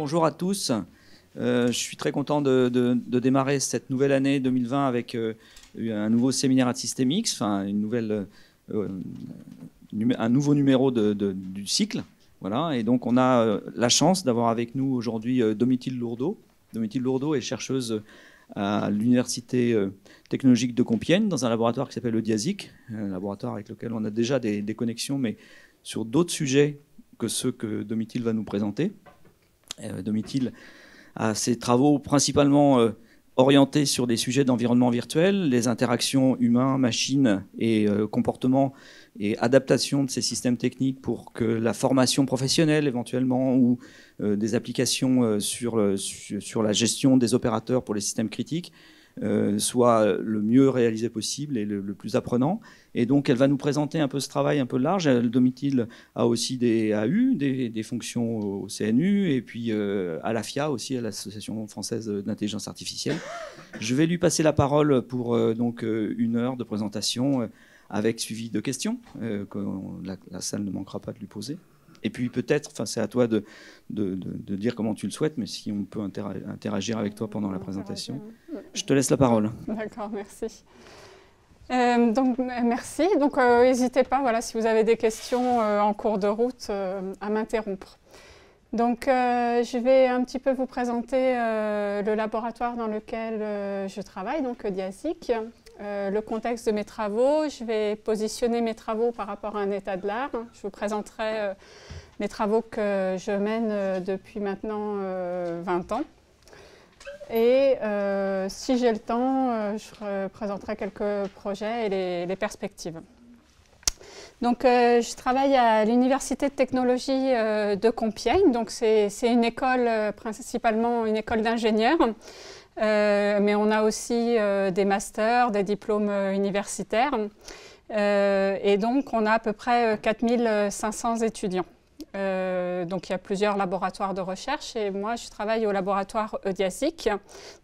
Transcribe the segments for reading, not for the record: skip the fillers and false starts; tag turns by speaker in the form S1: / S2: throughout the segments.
S1: bonjour à tous. Je suis très content de démarrer cette nouvelle année 2020 avec un nouveau séminaire à Systemix, enfin un nouveau numéro du cycle. Voilà. Et donc on a la chance d'avoir avec nous aujourd'hui Domitille Lourdeau. Domitille Lourdeau est chercheuse à l'Université technologique de Compiègne dans un laboratoire qui s'appelle le DIASIC, un laboratoire avec lequel on a déjà des connexions, mais sur d'autres sujets que ceux que Domitille va nous présenter. Domitille a ses travaux principalement orientés sur des sujets d'environnement virtuel, les interactions humains, machines et comportements et adaptation de ces systèmes techniques pour que la formation professionnelle éventuellement ou des applications sur la gestion des opérateurs pour les systèmes critiques soit le mieux réalisé possible et le plus apprenant. Et donc, elle va nous présenter un peu ce travail un peu large. Domitille a aussi des fonctions au CNU et puis à l'AFIA aussi, à l'Association française d'intelligence artificielle. Je vais lui passer la parole pour donc 1 heure de présentation avec suivi de questions que la salle ne manquera pas de lui poser. Et puis peut-être, enfin c'est à toi de dire comment tu le souhaites, mais si on peut interagir avec toi pendant la présentation. Je te laisse la parole.
S2: D'accord, merci. Merci. Donc n'hésitez pas, voilà, si vous avez des questions en cours de route, à m'interrompre. Donc je vais un petit peu vous présenter le laboratoire dans lequel je travaille, donc DIASIC. Le contexte de mes travaux, je vais positionner mes travaux par rapport à un état de l'art. Je vous présenterai les travaux que je mène depuis maintenant 20 ans. Et si j'ai le temps, je présenterai quelques projets et les perspectives. Donc, je travaille à l'Université de technologie de Compiègne. Donc, c'est une école, principalement une école d'ingénieurs. Mais on a aussi des masters, des diplômes universitaires. Et donc, on a à peu près 4500 étudiants. Donc, il y a plusieurs laboratoires de recherche et moi, je travaille au laboratoire DIASIC,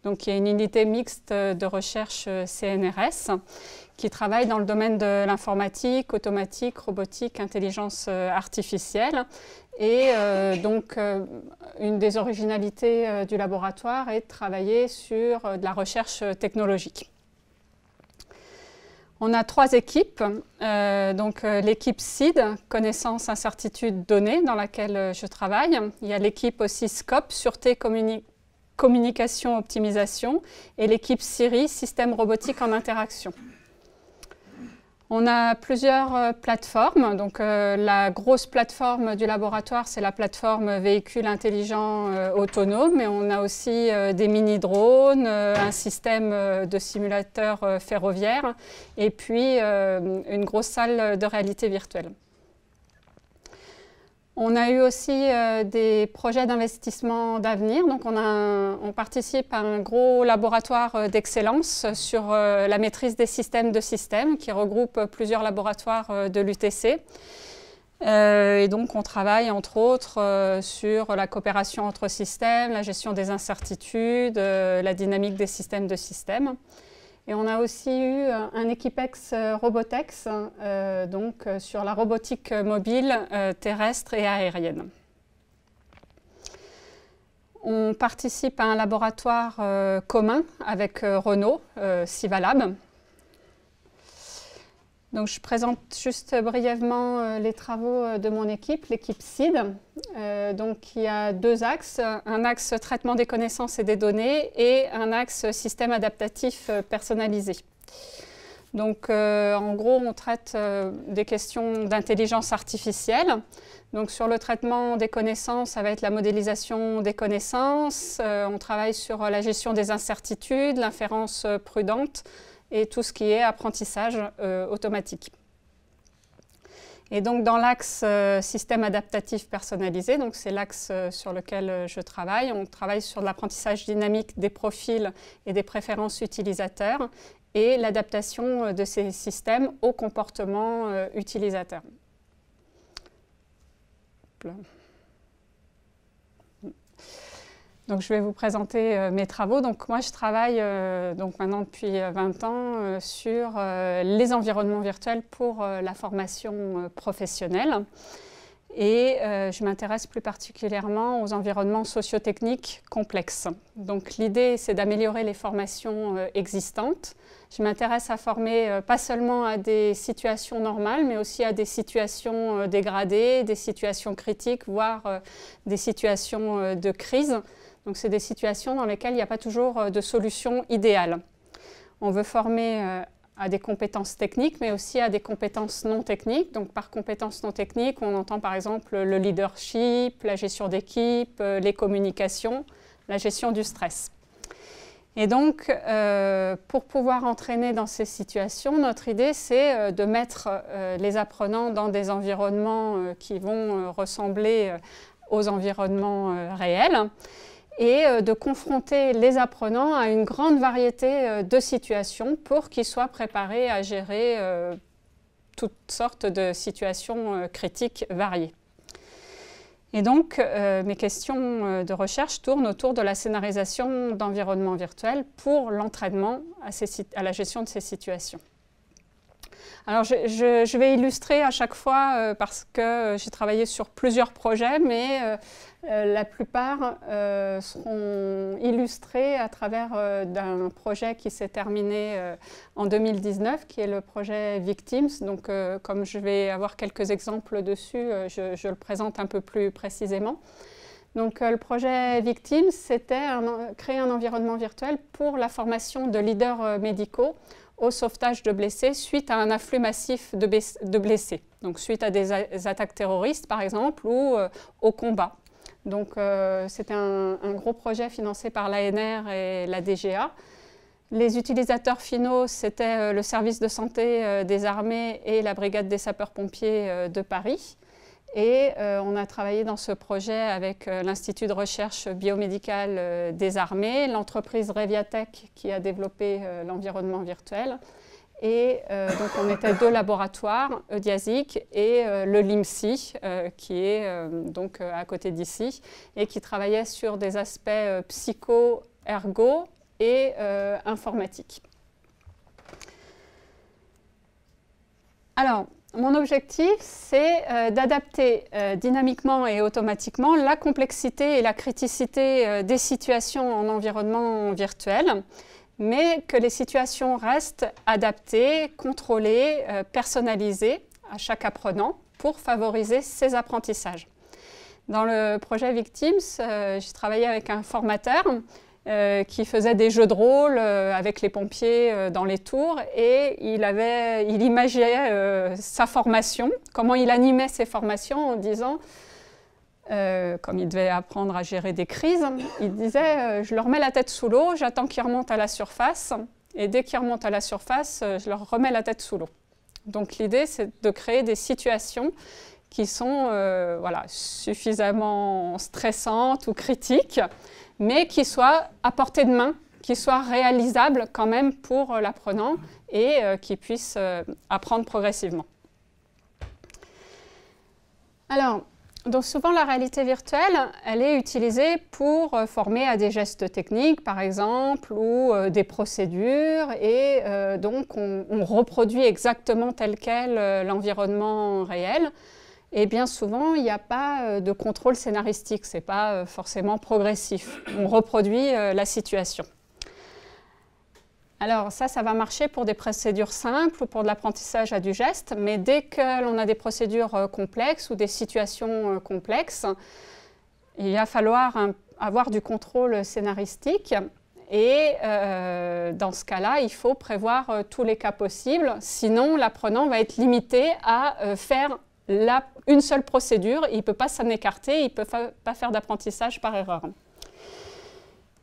S2: donc qui est une unité mixte de recherche CNRS qui travaille dans le domaine de l'informatique, automatique, robotique, intelligence artificielle. Et donc, une des originalités du laboratoire est de travailler sur de la recherche technologique. On a 3 équipes, donc l'équipe SID, connaissance, incertitude, données, dans laquelle je travaille. Il y a l'équipe aussi SCOP, sûreté, communication, optimisation, et l'équipe SIRI, système robotique en interaction. On a plusieurs plateformes. Donc, la grosse plateforme du laboratoire, c'est la plateforme véhicule intelligent autonome. Mais on a aussi des mini-drones, un système de simulateur ferroviaire et puis une grosse salle de réalité virtuelle. On a eu aussi des projets d'investissement d'avenir. Donc, on participe à un gros laboratoire d'excellence sur la maîtrise des systèmes de systèmes qui regroupe plusieurs laboratoires de l'UTC. Et donc, on travaille entre autres sur la coopération entre systèmes, la gestion des incertitudes, la dynamique des systèmes de systèmes. Et on a aussi eu un Equipex Robotex, donc sur la robotique mobile, terrestre et aérienne. On participe à un laboratoire commun avec Renault, Sivalab. Donc, je présente juste brièvement les travaux de mon équipe, l'équipe SID. Donc, il y a 2 axes, un axe traitement des connaissances et des données et un axe système adaptatif personnalisé. Donc, en gros, on traite des questions d'intelligence artificielle. Donc, sur le traitement des connaissances, ça va être la modélisation des connaissances. On travaille sur la gestion des incertitudes, l'inférence prudente, et tout ce qui est apprentissage automatique. Et donc dans l'axe système adaptatif personnalisé, donc c'est l'axe sur lequel je travaille, on travaille sur l'apprentissage dynamique des profils et des préférences utilisateurs et l'adaptation de ces systèmes au comportement utilisateur. Donc, je vais vous présenter mes travaux. Donc, moi, je travaille donc maintenant depuis 20 ans sur les environnements virtuels pour la formation professionnelle. Et je m'intéresse plus particulièrement aux environnements socio-techniques complexes. Donc l'idée, c'est d'améliorer les formations existantes. Je m'intéresse à former pas seulement à des situations normales, mais aussi à des situations dégradées, des situations critiques, voire des situations de crise. Donc c'est des situations dans lesquelles il n'y a pas toujours de solution idéale. On veut former à des compétences techniques, mais aussi à des compétences non techniques. Donc par compétences non techniques, on entend par exemple le leadership, la gestion d'équipe, les communications, la gestion du stress. Et donc, pour pouvoir entraîner dans ces situations, notre idée, c'est de mettre les apprenants dans des environnements qui vont ressembler aux environnements réels, et de confronter les apprenants à une grande variété de situations pour qu'ils soient préparés à gérer toutes sortes de situations critiques variées. Et donc, mes questions de recherche tournent autour de la scénarisation d'environnements virtuels pour l'entraînement à la gestion de ces situations. Alors, je vais illustrer à chaque fois parce que j'ai travaillé sur plusieurs projets, mais la plupart seront illustrés à travers d'un projet qui s'est terminé en 2019, qui est le projet Victims. Donc, comme je vais avoir quelques exemples dessus, je le présente un peu plus précisément. Donc, le projet Victims, c'était créer un environnement virtuel pour la formation de leaders médicaux au sauvetage de blessés suite à un afflux massif de blessés, donc suite à des attaques terroristes par exemple ou au combat. Donc c'était un gros projet financé par l'ANR et la DGA. Les utilisateurs finaux, c'était le service de santé des armées et la brigade des sapeurs-pompiers de Paris. Et on a travaillé dans ce projet avec l'Institut de recherche biomédicale des armées, l'entreprise Reviatech qui a développé l'environnement virtuel. Et donc on était deux laboratoires, Eudiasic et le LIMSI, qui est donc à côté d'ici, et qui travaillait sur des aspects psycho, ergo et informatique. Alors, mon objectif, c'est d'adapter dynamiquement et automatiquement la complexité et la criticité des situations en environnement virtuel, mais que les situations restent adaptées, contrôlées, personnalisées à chaque apprenant pour favoriser ses apprentissages. Dans le projet Victims, j'ai travaillé avec un formateur qui faisait des jeux de rôle avec les pompiers dans les tours, et il imaginait sa formation, comment il animait ses formations en disant, comme il devait apprendre à gérer des crises, il disait je leur mets la tête sous l'eau, j'attends qu'ils remontent à la surface, et dès qu'ils remontent à la surface, je leur remets la tête sous l'eau. Donc l'idée, c'est de créer des situations qui sont voilà, suffisamment stressantes ou critiques, mais qui soient à portée de main, qui soient réalisables quand même pour l'apprenant et qui puisse apprendre progressivement. Alors, donc souvent la réalité virtuelle, elle est utilisée pour former à des gestes techniques, par exemple, ou des procédures, et donc on reproduit exactement tel quel l'environnement réel. Et bien souvent, il n'y a pas de contrôle scénaristique, ce n'est pas forcément progressif. On reproduit la situation. Alors ça va marcher pour des procédures simples ou pour de l'apprentissage à du geste, mais dès que l'on a des procédures complexes ou des situations complexes, il va falloir avoir du contrôle scénaristique. Et dans ce cas-là, il faut prévoir tous les cas possibles, sinon l'apprenant va être limité à faire une seule procédure, il ne peut pas s'en écarter, il ne peut pas faire d'apprentissage par erreur.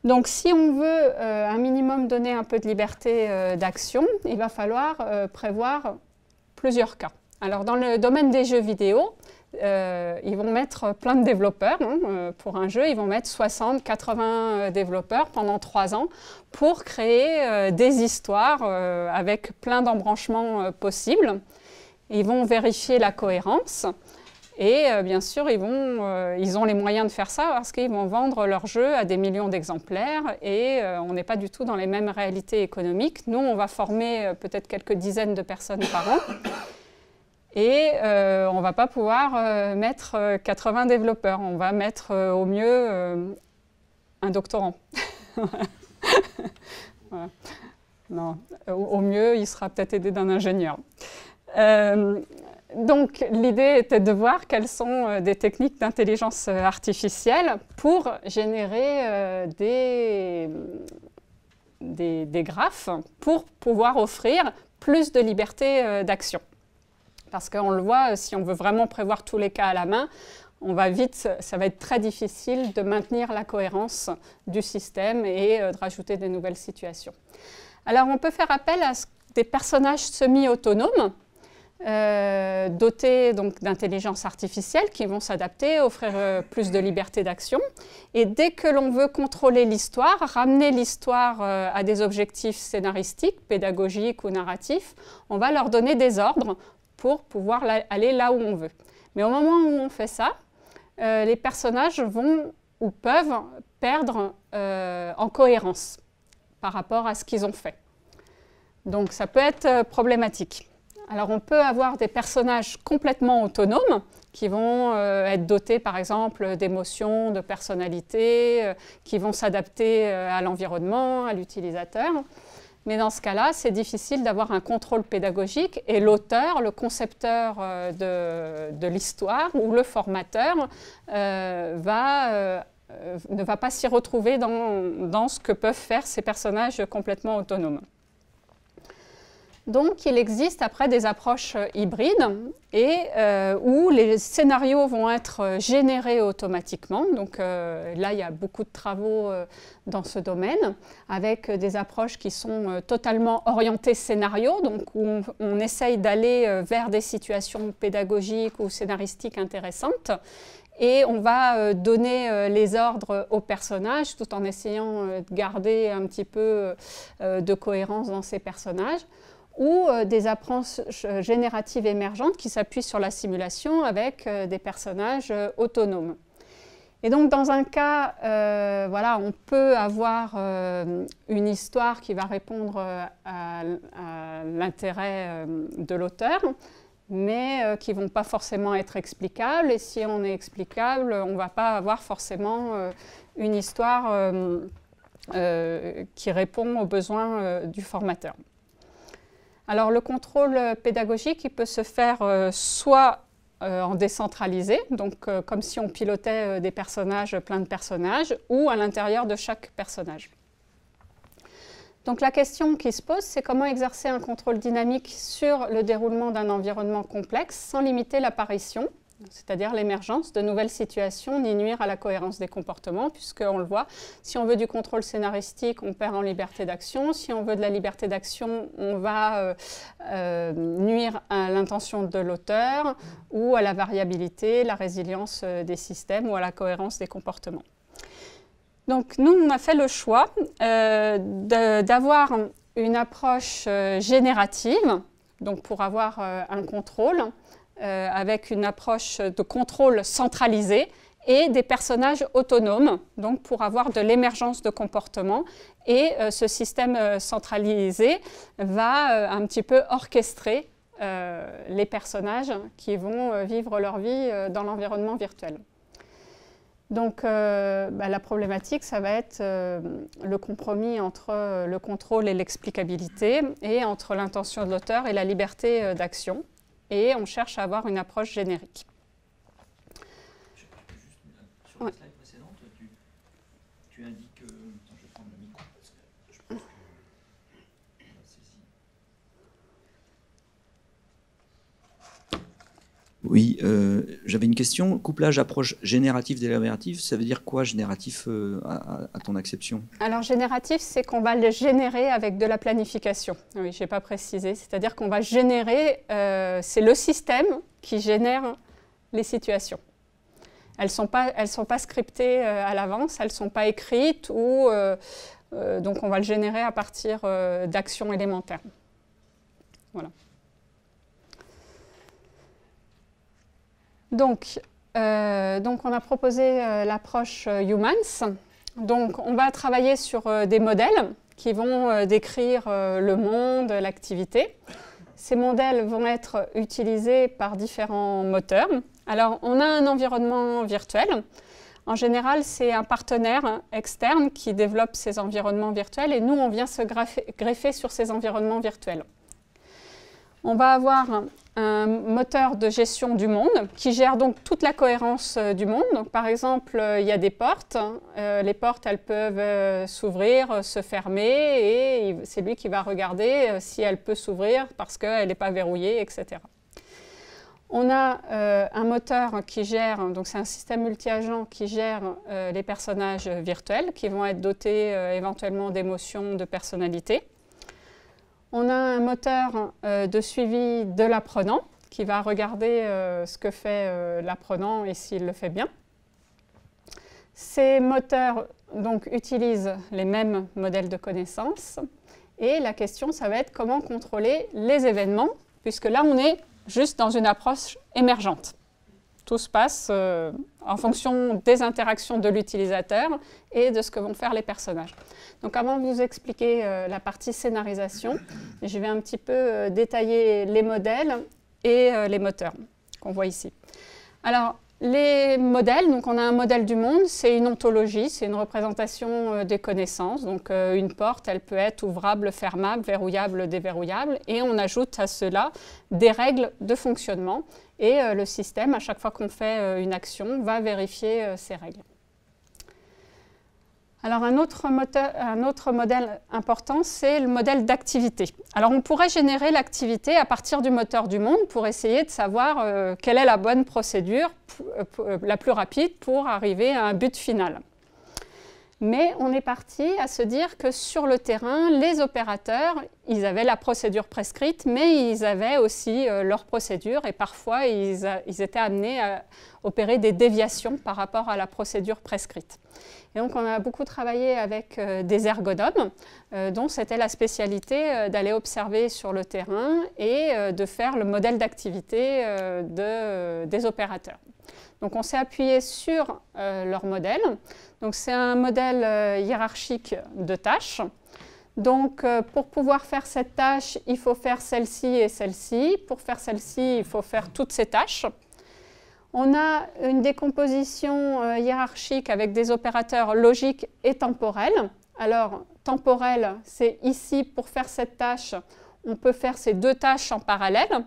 S2: Donc si on veut un minimum donner un peu de liberté d'action, il va falloir prévoir plusieurs cas. Alors dans le domaine des jeux vidéo, ils vont mettre plein de développeurs. Pour un jeu, ils vont mettre 60, 80 développeurs pendant 3 ans pour créer des histoires avec plein d'embranchements possibles. Ils vont vérifier la cohérence et bien sûr, ils ont les moyens de faire ça parce qu'ils vont vendre leur jeu à des millions d'exemplaires et on n'est pas du tout dans les mêmes réalités économiques. Nous, on va former peut-être quelques dizaines de personnes par an Et on ne va pas pouvoir mettre 80 développeurs. On va mettre au mieux un doctorant. Voilà. Non, au mieux, il sera peut-être aidé d'un ingénieur. Donc, l'idée était de voir quelles sont des techniques d'intelligence artificielle pour générer des graphes pour pouvoir offrir plus de liberté d'action. Parce qu'on le voit, si on veut vraiment prévoir tous les cas à la main, ça va être très difficile de maintenir la cohérence du système et de rajouter des nouvelles situations. Alors, on peut faire appel à des personnages semi-autonomes, dotés d'intelligence artificielle qui vont s'adapter, offrir plus de liberté d'action. Et dès que l'on veut contrôler l'histoire, ramener l'histoire à des objectifs scénaristiques, pédagogiques ou narratifs, on va leur donner des ordres pour pouvoir aller là où on veut. Mais au moment où on fait ça, les personnages vont ou peuvent perdre en cohérence par rapport à ce qu'ils ont fait. Donc ça peut être problématique. Alors on peut avoir des personnages complètement autonomes qui vont être dotés par exemple d'émotions, de personnalité, qui vont s'adapter à l'environnement, à l'utilisateur. Mais dans ce cas-là, c'est difficile d'avoir un contrôle pédagogique et l'auteur, le concepteur de l'histoire ou le formateur ne va pas s'y retrouver dans ce que peuvent faire ces personnages complètement autonomes. Donc, il existe après des approches hybrides où les scénarios vont être générés automatiquement. Donc là, il y a beaucoup de travaux dans ce domaine avec des approches qui sont totalement orientées scénario, donc où on essaye d'aller vers des situations pédagogiques ou scénaristiques intéressantes. Et on va donner les ordres aux personnages tout en essayant de garder un petit peu de cohérence dans ces personnages, ou des approches génératives émergentes qui s'appuient sur la simulation avec des personnages autonomes. Et donc dans un cas, voilà, on peut avoir une histoire qui va répondre à l'intérêt de l'auteur, mais qui ne vont pas forcément être explicables. Et si on est explicable, on ne va pas avoir forcément une histoire qui répond aux besoins du formateur. Alors le contrôle pédagogique, il peut se faire soit en décentralisé, donc comme si on pilotait des personnages, plein de personnages, ou à l'intérieur de chaque personnage. Donc la question qui se pose, c'est comment exercer un contrôle dynamique sur le déroulement d'un environnement complexe sans limiter l'apparition, c'est-à-dire l'émergence de nouvelles situations, ni nuire à la cohérence des comportements, puisqu'on le voit, si on veut du contrôle scénaristique, on perd en liberté d'action. Si on veut de la liberté d'action, on va nuire à l'intention de l'auteur ou à la variabilité, la résilience des systèmes ou à la cohérence des comportements. Donc nous, on a fait le choix d'avoir une approche générative, donc pour avoir un contrôle, avec une approche de contrôle centralisé et des personnages autonomes, donc pour avoir de l'émergence de comportement. Et ce système centralisé va un petit peu orchestrer les personnages qui vont vivre leur vie dans l'environnement virtuel. Donc la problématique, ça va être le compromis entre le contrôle et l'explicabilité et entre l'intention de l'auteur et la liberté d'action. Et on cherche à avoir une approche générique.
S1: Sur la slide précédente, tu indiques... Attends, je vais prendre le micro parce que je pense que... Oui, j'avais une question. Couplage approche générative-délérative, ça veut dire quoi génératif à ton acception? Alors génératif, c'est qu'on va le générer avec de la planification. Oui, je n'ai pas précisé. C'est-à-dire qu'on va générer, c'est le système qui génère les situations. Elles sont pas scriptées à l'avance, elles ne sont pas écrites, ou, donc on va le générer à partir d'actions élémentaires. Voilà. Donc on a proposé l'approche Humans. Donc on va travailler sur des modèles qui vont décrire le monde, l'activité.
S2: Ces modèles vont être utilisés par différents moteurs. Alors, on a un environnement virtuel. En général, c'est un partenaire externe qui développe ces environnements virtuels et nous, on vient se greffer sur ces environnements virtuels. On va avoir un moteur de gestion du monde qui gère donc toute la cohérence du monde. Donc, par exemple, il y a des portes. Les portes, elles peuvent s'ouvrir, se fermer et c'est lui qui va regarder si elle peut s'ouvrir parce qu'elle n'est pas verrouillée, etc. On a un moteur qui gère, donc c'est un système multi-agent qui gère les personnages virtuels qui vont être dotés éventuellement d'émotions, de personnalité. On a un moteur de suivi de l'apprenant qui va regarder ce que fait l'apprenant et s'il le fait bien. Ces moteurs donc, utilisent les mêmes modèles de connaissances et la question, ça va être comment contrôler les événements, puisque là, on est juste dans une approche émergente. Tout se passe en fonction des interactions de l'utilisateur et de ce que vont faire les personnages. Donc avant de vous expliquer la partie scénarisation, je vais un petit peu détailler les modèles et les moteurs qu'on voit ici. Alors, les modèles, donc on a un modèle du monde, c'est une ontologie, c'est une représentation des connaissances. Donc une porte, elle peut être ouvrable, fermable, verrouillable, déverrouillable. Et on ajoute à cela des règles de fonctionnement. Et le système, à chaque fois qu'on fait une action, va vérifier ces règles. Alors un autre modèle important, c'est le modèle d'activité. Alors on pourrait générer l'activité à partir du moteur du monde pour essayer de savoir quelle est la bonne procédure la plus rapide pour arriver à un but final. Mais on est parti à se dire que sur le terrain, les opérateurs, ils avaient la procédure prescrite, mais ils avaient aussi leur procédure et parfois ils étaient amenés à opérer des déviations par rapport à la procédure prescrite. Et donc on a beaucoup travaillé avec des ergonomes dont c'était la spécialité d'aller observer sur le terrain et de faire le modèle d'activité des opérateurs. Donc on s'est appuyé sur leur modèle. Donc c'est un modèle hiérarchique de tâches. Donc pour pouvoir faire cette tâche, il faut faire celle-ci et celle-ci. Pour faire celle-ci, il faut faire toutes ces tâches. On a une décomposition hiérarchique avec des opérateurs logiques et temporels. Alors temporel, c'est ici pour faire cette tâche, on peut faire ces deux tâches en parallèle.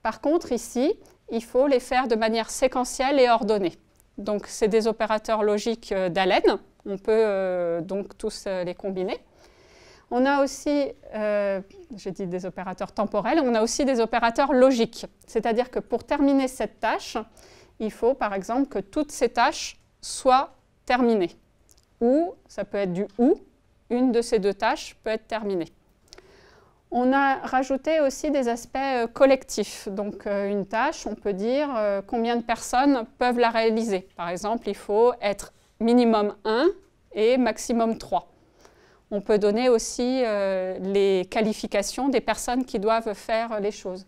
S2: Par contre ici, il faut les faire de manière séquentielle et ordonnée. Donc, c'est des opérateurs logiques d'Allen. On peut donc tous les combiner. On a aussi, j'ai dit des opérateurs temporels, on a aussi des opérateurs logiques. C'est-à-dire que pour terminer cette tâche, il faut par exemple que toutes ces tâches soient terminées. Ou, ça peut être du ou, une de ces deux tâches peut être terminée. On a rajouté aussi des aspects collectifs. Donc une tâche, on peut dire combien de personnes peuvent la réaliser. Par exemple, il faut être minimum 1 et maximum 3. On peut donner aussi les qualifications des personnes qui doivent faire les choses.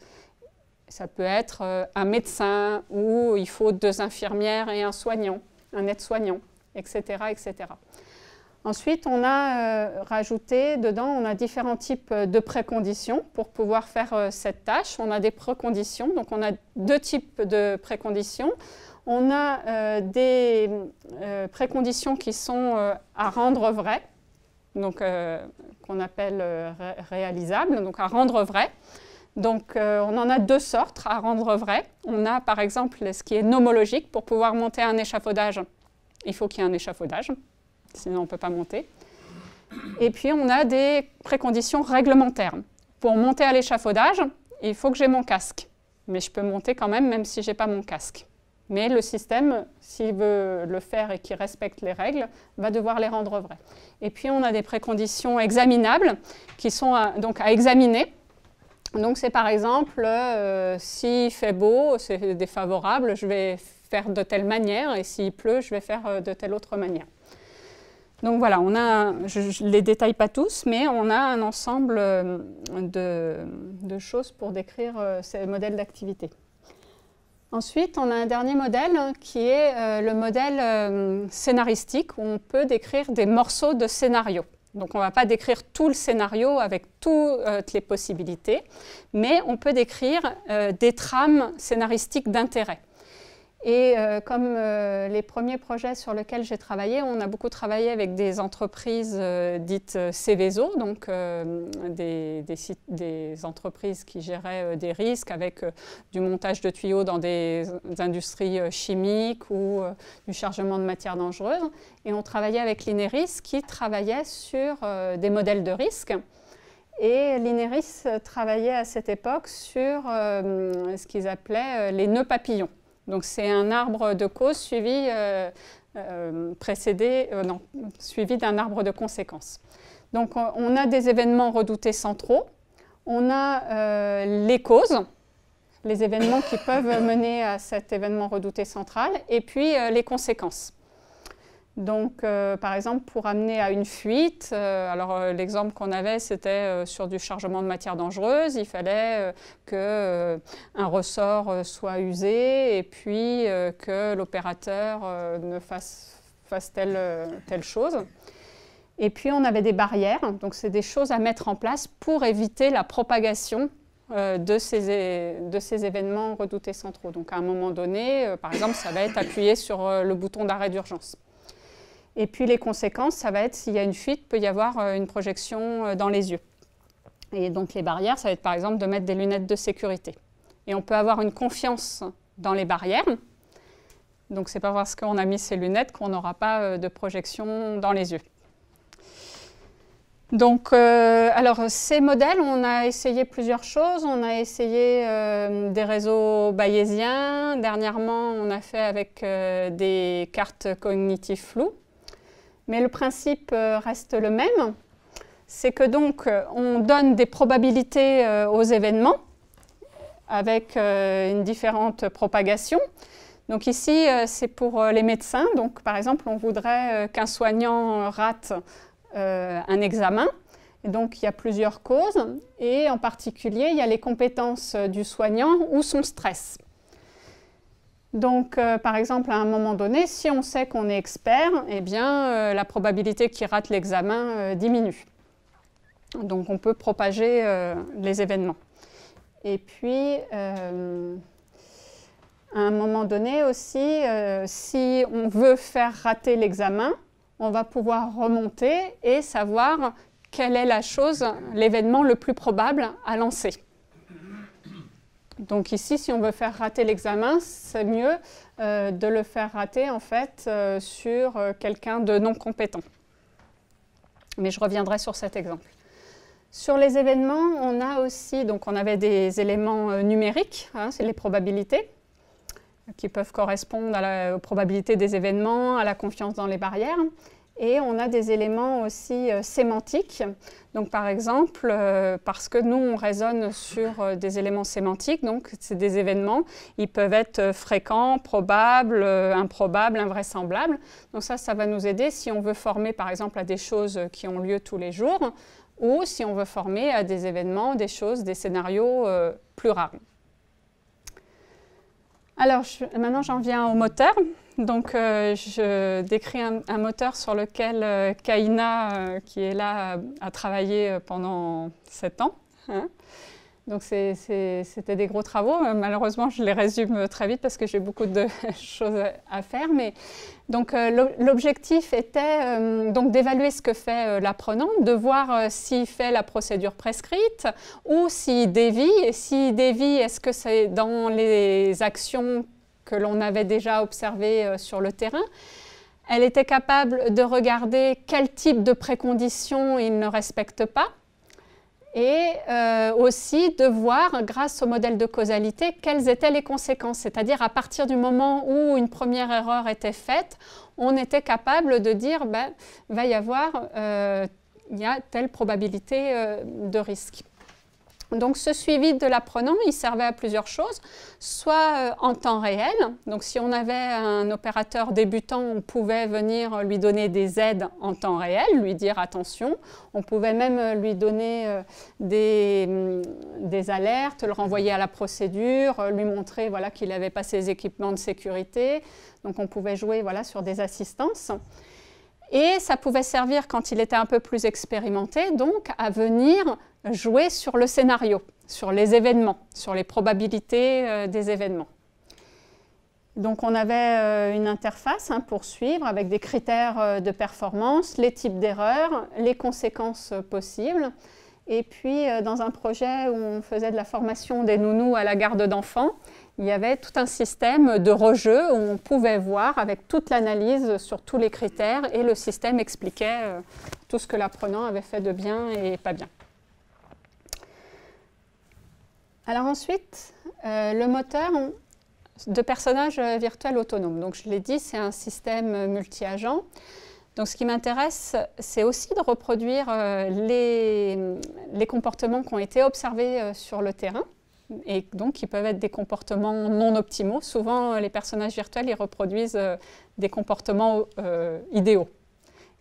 S2: Ça peut être un médecin ou il faut 2 infirmières et un soignant, un aide-soignant, etc., etc. Ensuite, on a rajouté dedans, on a différents types de préconditions pour pouvoir faire cette tâche. On a des préconditions, donc on a 2 types de préconditions. On a des préconditions qui sont à rendre vrai, donc qu'on appelle réalisables, donc à rendre vrai. Donc on en a 2 sortes à rendre vrai. On a par exemple ce qui est nomologique. Pour pouvoir monter un échafaudage, il faut qu'il y ait un échafaudage. Sinon on ne peut pas monter. Et puis on a des préconditions réglementaires. Pour monter à l'échafaudage, il faut que j'ai mon casque. Mais je peux monter quand même si je n'ai pas mon casque. Mais le système, s'il veut le faire et qu'il respecte les règles, va devoir les rendre vraies. Et puis on a des préconditions examinables qui sont donc à examiner. Donc c'est par exemple, s'il fait beau, c'est défavorable, je vais faire de telle manière, et s'il pleut, je vais faire de telle autre manière. Donc voilà, je ne les détaille pas tous, mais on a un ensemble de choses pour décrire ces modèles d'activité. Ensuite, on a un dernier modèle qui est le modèle scénaristique, où on peut décrire des morceaux de scénario. Donc on ne va pas décrire tout le scénario avec toutes les possibilités, mais on peut décrire des trames scénaristiques d'intérêt. Et comme les premiers projets sur lesquels j'ai travaillé, on a beaucoup travaillé avec des entreprises dites Céveso, donc des entreprises qui géraient des risques avec du montage de tuyaux dans des industries chimiques ou du chargement de matières dangereuses. Et on travaillait avec l'INERIS qui travaillait sur des modèles de risque. Et l'INERIS travaillait à cette époque sur ce qu'ils appelaient les nœuds papillons. Donc c'est un arbre de cause suivi, suivi d'un arbre de conséquences. Donc on a des événements redoutés centraux, on a les causes, les événements qui peuvent mener à cet événement redouté central, et puis les conséquences. Donc, par exemple, pour amener à une fuite, l'exemple qu'on avait, c'était sur du chargement de matières dangereuses. Il fallait qu'un ressort soit usé et puis que l'opérateur ne fasse telle chose. Et puis, on avait des barrières. Donc, c'est des choses à mettre en place pour éviter la propagation de ces événements redoutés centraux. Donc, à un moment donné, par exemple, ça va être appuyé sur le bouton d'arrêt d'urgence. Et puis les conséquences, ça va être s'il y a une fuite, il peut y avoir une projection dans les yeux. Et donc les barrières, ça va être par exemple de mettre des lunettes de sécurité. Et on peut avoir une confiance dans les barrières. Donc ce n'est pas parce qu'on a mis ces lunettes qu'on n'aura pas de projection dans les yeux. Donc alors ces modèles, on a essayé plusieurs choses. On a essayé des réseaux bayésiens. Dernièrement, on a fait avec des cartes cognitives floues. Mais le principe reste le même, c'est que donc on donne des probabilités aux événements avec une différente propagation. Donc ici, c'est pour les médecins. Donc par exemple, on voudrait qu'un soignant rate un examen. Et donc il y a plusieurs causes et en particulier, il y a les compétences du soignant ou son stress. Donc, par exemple, à un moment donné, si on sait qu'on est expert, eh bien, la probabilité qu'il rate l'examen diminue. Donc, on peut propager les événements. Et puis, à un moment donné aussi, si on veut faire rater l'examen, on va pouvoir remonter et savoir quelle est la chose, l'événement le plus probable à lancer. Donc ici, si on veut faire rater l'examen, c'est mieux de le faire rater en fait sur quelqu'un de non compétent. Mais je reviendrai sur cet exemple. Sur les événements, on a aussi, donc on avait des éléments numériques, hein, c'est les probabilités, qui peuvent correspondre aux probabilités des événements, à la confiance dans les barrières. Et on a des éléments aussi sémantiques. Donc par exemple, parce que nous on raisonne sur des éléments sémantiques, donc c'est des événements, ils peuvent être fréquents, probables, improbables, invraisemblables. Donc ça va nous aider si on veut former par exemple à des choses qui ont lieu tous les jours, ou si on veut former à des événements, des choses, des scénarios plus rares. Alors maintenant j'en viens au moteur. Donc je décris un moteur sur lequel Kaina, qui est là, a travaillé pendant 7 ans. Hein. Donc c'était des gros travaux. Malheureusement, je les résume très vite parce que j'ai beaucoup de choses à faire. Mais donc l'objectif était donc d'évaluer ce que fait l'apprenant, de voir s'il fait la procédure prescrite ou s'il dévie. Et s'il dévie, est-ce que c'est dans les actions que l'on avait déjà observées sur le terrain. Elle était capable de regarder quel type de préconditions il ne respecte pas. Et aussi de voir, grâce au modèle de causalité, quelles étaient les conséquences. C'est-à-dire, à partir du moment où une première erreur était faite, on était capable de dire, ben, il va y avoir il y a telle probabilité de risque. Donc ce suivi de l'apprenant, il servait à plusieurs choses, soit en temps réel, donc si on avait un opérateur débutant, on pouvait venir lui donner des aides en temps réel, lui dire attention, on pouvait même lui donner des alertes, le renvoyer à la procédure, lui montrer voilà, qu'il n'avait pas ses équipements de sécurité, donc on pouvait jouer voilà, sur des assistances. Et ça pouvait servir, quand il était un peu plus expérimenté, donc à venir jouer sur le scénario, sur les événements, sur les probabilités des événements. Donc on avait une interface pour suivre avec des critères de performance, les types d'erreurs, les conséquences possibles. Et puis dans un projet où on faisait de la formation des nounous à la garde d'enfants, il y avait tout un système de rejeu où on pouvait voir avec toute l'analyse sur tous les critères et le système expliquait tout ce que l'apprenant avait fait de bien et pas bien. Alors ensuite, le moteur de personnages virtuels autonomes. Donc je l'ai dit, c'est un système multi-agent. Donc ce qui m'intéresse, c'est aussi de reproduire les comportements qui ont été observés sur le terrain et donc qui peuvent être des comportements non optimaux. Souvent, les personnages virtuels, ils reproduisent des comportements idéaux.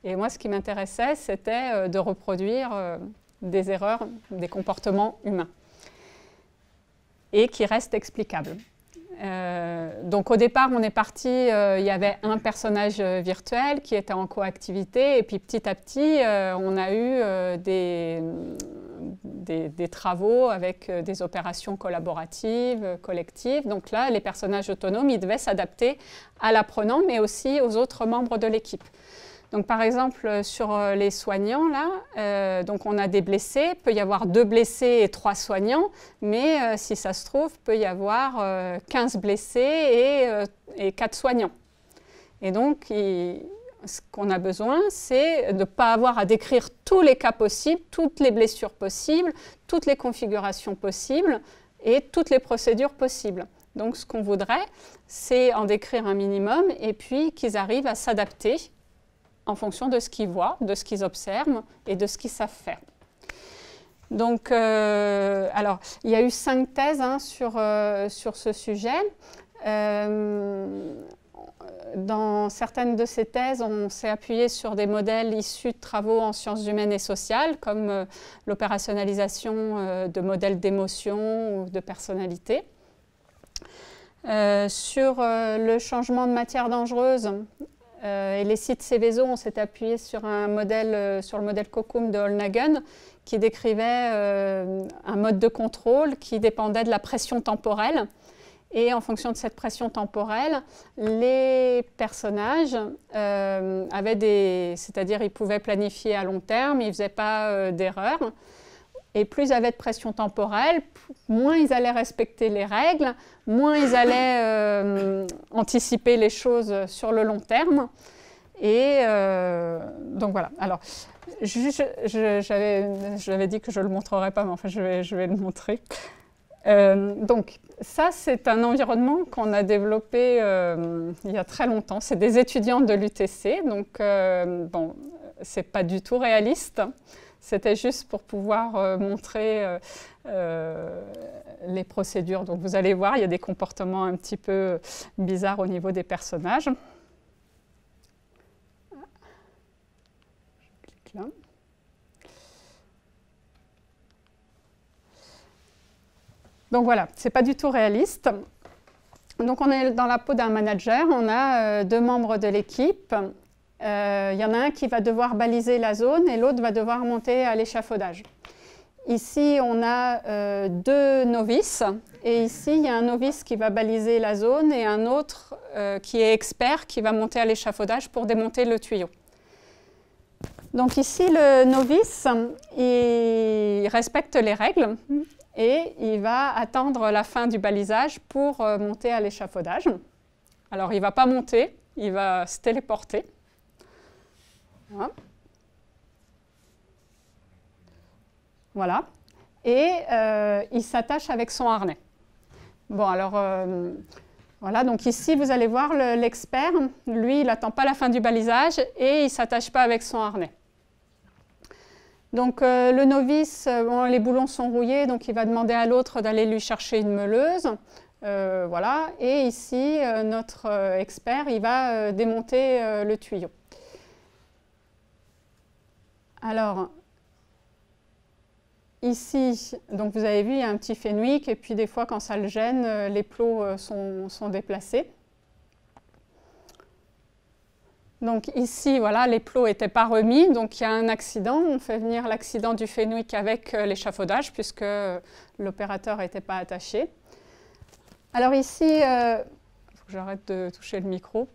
S2: Et moi, ce qui m'intéressait, c'était de reproduire des erreurs, des comportements humains et qui restent explicables. Donc au départ, on est parti, il y avait un personnage virtuel qui était en coactivité et puis petit à petit, on a eu des travaux avec des opérations collaboratives, collectives. Donc là, les personnages autonomes, ils devaient s'adapter à l'apprenant mais aussi aux autres membres de l'équipe. Donc par exemple, sur les soignants, là, donc on a des blessés, il peut y avoir 2 blessés et 3 soignants, mais si ça se trouve, il peut y avoir 15 blessés et 4 soignants. Et donc, ce qu'on a besoin, c'est de ne pas avoir à décrire tous les cas possibles, toutes les blessures possibles, toutes les configurations possibles et toutes les procédures possibles. Donc ce qu'on voudrait, c'est en décrire un minimum et puis qu'ils arrivent à s'adapter en fonction de ce qu'ils voient, de ce qu'ils observent et de ce qu'ils savent faire. Donc, alors, il y a eu 5 thèses sur ce sujet. Dans certaines de ces thèses, on s'est appuyé sur des modèles issus de travaux en sciences humaines et sociales, comme l'opérationnalisation de modèles d'émotion ou de personnalité. Sur le changement de matière dangereuse, et les sites Céveso, on s'est appuyé sur le modèle COCOOM de Holnagen qui décrivait un mode de contrôle qui dépendait de la pression temporelle. Et en fonction de cette pression temporelle, les personnages c'est-à-dire ils pouvaient planifier à long terme, ils ne faisaient pas d'erreurs. Et plus ils avaient de pression temporelle, moins ils allaient respecter les règles, moins ils allaient anticiper les choses sur le long terme. Et donc voilà. Alors, j'avais dit que je ne le montrerais pas, mais enfin je vais le montrer. Donc ça, c'est un environnement qu'on a développé il y a très longtemps. C'est des étudiants de l'UTC, donc bon, c'est pas du tout réaliste. C'était juste pour pouvoir montrer les procédures. Donc vous allez voir, il y a des comportements un petit peu bizarres au niveau des personnages. Je clique là. Donc voilà, ce n'est pas du tout réaliste. Donc on est dans la peau d'un manager, on a 2 membres de l'équipe. Il y en a un qui va devoir baliser la zone et l'autre va devoir monter à l'échafaudage. Ici, on a 2 novices et ici, il y a un novice qui va baliser la zone et un autre qui est expert qui va monter à l'échafaudage pour démonter le tuyau. Donc ici, le novice, il respecte les règles et il va attendre la fin du balisage pour monter à l'échafaudage. Alors, il ne va pas monter, il va se téléporter. Voilà. Et il s'attache avec son harnais. Bon, alors, voilà. Donc ici, vous allez voir l'expert. Lui, il n'attend pas la fin du balisage et il ne s'attache pas avec son harnais. Donc, le novice, bon, les boulons sont rouillés, donc il va demander à l'autre d'aller lui chercher une meuleuse. Voilà. Et ici, notre expert, il va démonter le tuyau. Alors, ici, donc vous avez vu, il y a un petit Fenwick, et puis des fois, quand ça le gêne, les plots sont déplacés. Donc ici, voilà, les plots n'étaient pas remis, donc il y a un accident. On fait venir l'accident du Fenwick avec l'échafaudage, puisque l'opérateur n'était pas attaché. Alors ici, il faut que j'arrête de toucher le micro.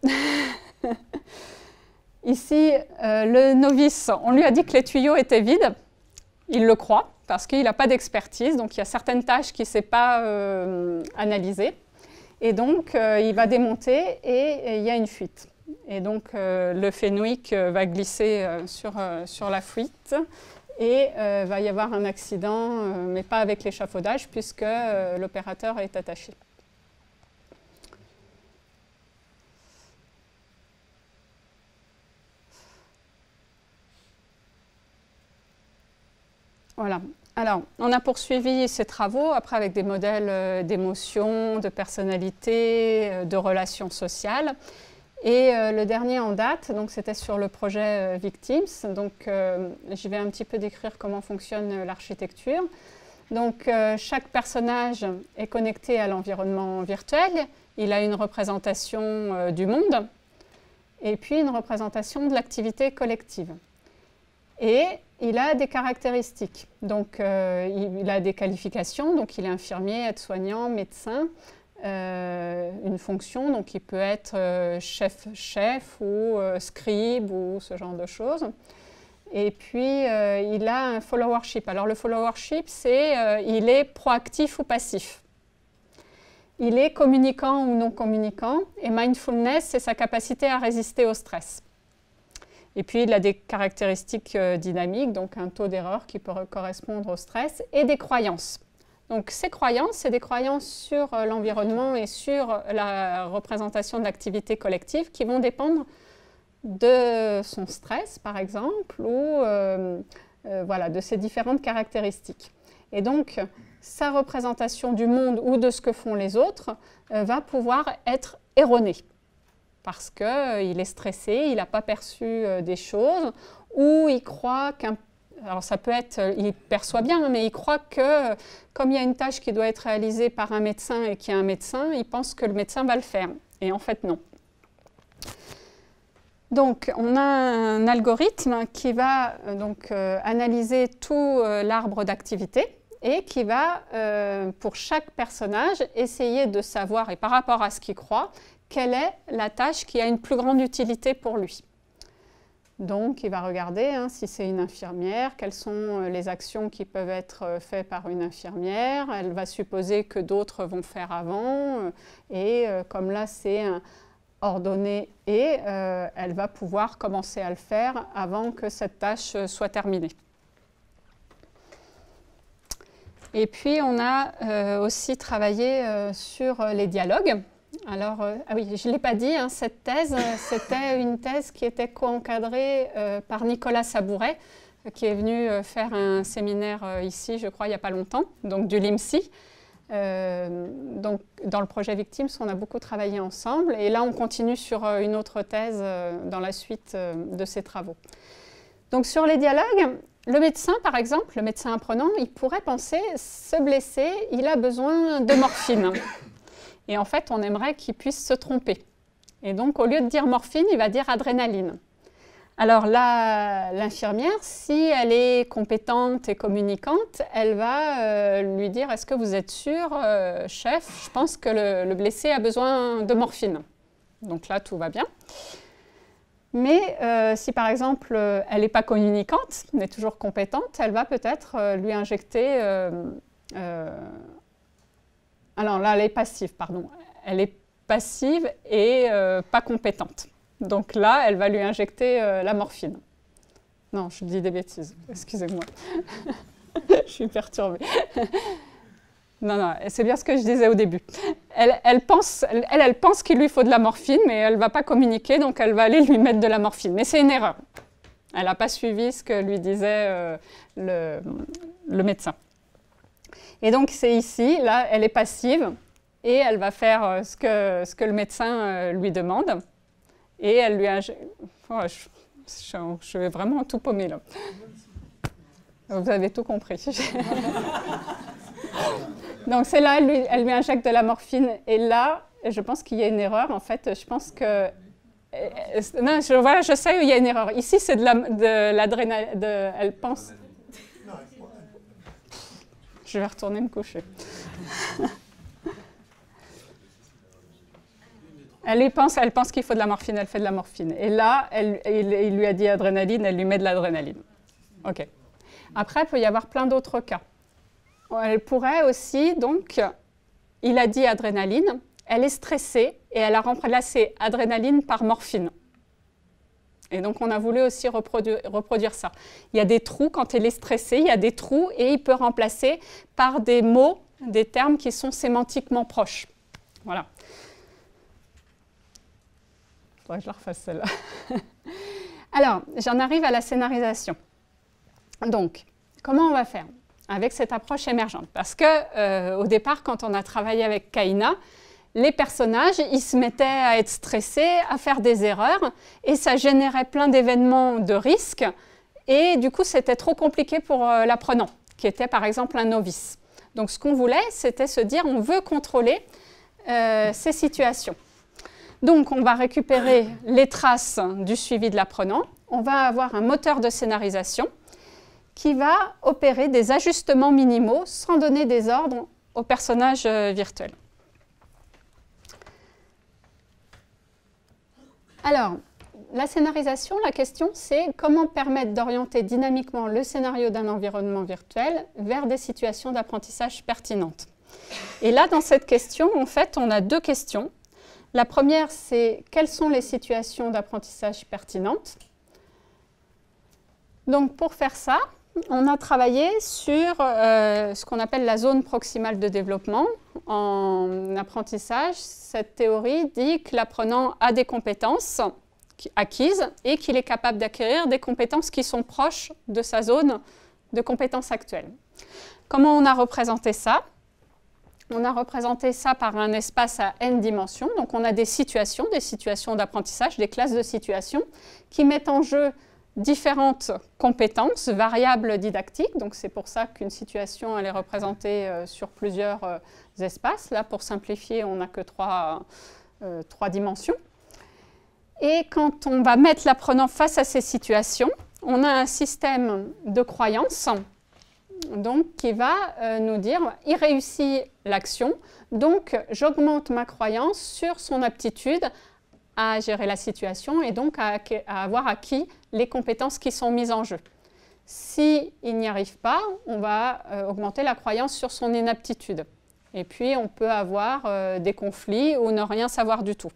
S2: Ici, le novice, on lui a dit que les tuyaux étaient vides. Il le croit, parce qu'il n'a pas d'expertise, donc il y a certaines tâches qu'il ne sait pas analyser. Et donc, il va démonter et il y a une fuite. Et donc, le Fenwick va glisser sur la fuite et va y avoir un accident, mais pas avec l'échafaudage, puisque l'opérateur est attaché. Voilà. Alors, on a poursuivi ces travaux, après avec des modèles d'émotion, de personnalité, de relations sociales. Et le dernier en date, c'était sur le projet Victims. Donc, je vais un petit peu décrire comment fonctionne l'architecture. Donc, chaque personnage est connecté à l'environnement virtuel. Il a une représentation du monde et puis une représentation de l'activité collective. Et il a des caractéristiques. Donc, il a des qualifications. Donc, il est infirmier, aide-soignant, médecin. Une fonction, donc il peut être chef ou scribe ou ce genre de choses. Et puis il a un followership. Alors le followership, c'est il est proactif ou passif. Il est communicant ou non communicant. Et mindfulness, c'est sa capacité à résister au stress. Et puis il a des caractéristiques dynamiques, donc un taux d'erreur qui peut correspondre au stress, et des croyances. Donc ces croyances, c'est des croyances sur l'environnement et sur la représentation de l'activité collective qui vont dépendre de son stress, par exemple, ou voilà, de ses différentes caractéristiques. Et donc, sa représentation du monde ou de ce que font les autres va pouvoir être erronée parce qu'il est stressé, il n'a pas perçu des choses, ou il croit qu'un alors ça peut être, il perçoit bien, mais il croit que comme il y a une tâche qui doit être réalisée par un médecin et qu'il y a un médecin, il pense que le médecin va le faire. Et en fait, non. Donc, on a un algorithme qui va analyser tout l'arbre d'activité et qui va, pour chaque personnage, essayer de savoir, et par rapport à ce qu'il croit, quelle est la tâche qui a une plus grande utilité pour lui. Donc, il va regarder si c'est une infirmière, quelles sont les actions qui peuvent être faites par une infirmière. Elle va supposer que d'autres vont faire avant. Et comme là, c'est ordonné et elle va pouvoir commencer à le faire avant que cette tâche soit terminée. Et puis, on a aussi travaillé sur les dialogues. Alors, ah oui, je ne l'ai pas dit, cette thèse, c'était une thèse qui était co-encadrée par Nicolas Sabouret, qui est venu faire un séminaire ici, je crois, il n'y a pas longtemps, donc du LIMSI. Donc, dans le projet Victims, on a beaucoup travaillé ensemble. Et là, on continue sur une autre thèse dans la suite de ces travaux. Donc, sur les dialogues, le médecin, par exemple, le médecin apprenant, il pourrait penser, se blesser, il a besoin de morphine. Et en fait, on aimerait qu'il puisse se tromper. Et donc, au lieu de dire morphine, il va dire adrénaline. Alors, l'infirmière, si elle est compétente et communicante, elle va lui dire « Est-ce que vous êtes sûr, chef? Je pense que le blessé a besoin de morphine. » Donc là, tout va bien. Mais si, par exemple, elle n'est pas communicante, mais toujours compétente, elle va peut-être lui injecter... alors là, elle est passive, pardon. Elle est passive et pas compétente. Donc là, elle va lui injecter la morphine. Non, je dis des bêtises, excusez-moi. Je suis perturbée. Non, c'est bien ce que je disais au début. Elle pense qu'il lui faut de la morphine, mais elle ne va pas communiquer, donc elle va aller lui mettre de la morphine. Mais c'est une erreur. Elle n'a pas suivi ce que lui disait le médecin. Et donc, c'est ici, là, elle est passive et elle va faire ce que le médecin lui demande. Et elle lui injecte... Oh, je vais vraiment tout paumer, là. Vous avez tout compris. Donc, c'est là, elle lui injecte de la morphine. Et là, je pense qu'il y a une erreur. En fait, je pense qu'elle Non, voilà, je sais où il y a une erreur. Ici, c'est de l'adrénaline. Elle pense. Je vais retourner me coucher. Elle pense qu'il faut de la morphine, elle fait de la morphine. Et là, il lui a dit adrénaline, elle lui met de l'adrénaline. OK. Après, il peut y avoir plein d'autres cas. Elle pourrait aussi, donc, il a dit adrénaline, elle est stressée et elle a remplacé adrénaline par morphine. Et donc, on a voulu aussi reproduire ça. Il y a des trous, quand elle est stressée, il y a des trous et il peut remplacer par des mots, des termes qui sont sémantiquement proches. Voilà. Faudrait que je la refasse celle-là. Alors, j'en arrive à la scénarisation. Donc, comment on va faire avec cette approche émergente? Parce que au départ, quand on a travaillé avec Kaina, les personnages, ils se mettaient à être stressés, à faire des erreurs, et ça générait plein d'événements de risque, et du coup, c'était trop compliqué pour l'apprenant, qui était par exemple un novice. Donc, ce qu'on voulait, c'était se dire, on veut contrôler ces situations. Donc, on va récupérer les traces du suivi de l'apprenant, on va avoir un moteur de scénarisation qui va opérer des ajustements minimaux sans donner des ordres aux personnages virtuels. Alors, la scénarisation, la question c'est comment permettre d'orienter dynamiquement le scénario d'un environnement virtuel vers des situations d'apprentissage pertinentes. Et là, dans cette question, en fait, on a deux questions. La première, c'est quelles sont les situations d'apprentissage pertinentes? Donc, pour faire ça, on a travaillé sur ce qu'on appelle la zone proximale de développement. En apprentissage, cette théorie dit que l'apprenant a des compétences acquises et qu'il est capable d'acquérir des compétences qui sont proches de sa zone de compétences actuelle. Comment on a représenté ça? On a représenté ça par un espace à n dimensions. Donc, on a des situations d'apprentissage, des classes de situations qui mettent en jeu différentes compétences, variables didactiques. Donc, c'est pour ça qu'une situation, elle est représentée sur plusieurs espaces. Là, pour simplifier, on n'a que trois dimensions. Et quand on va mettre l'apprenant face à ces situations, on a un système de croyances donc, qui va nous dire « il réussit l'action, donc j'augmente ma croyance sur son aptitude à gérer la situation et donc à avoir acquis les compétences qui sont mises en jeu. S'il n'y arrive pas, on va augmenter la croyance sur son inaptitude. Et puis, on peut avoir des conflits ou ne rien savoir du tout.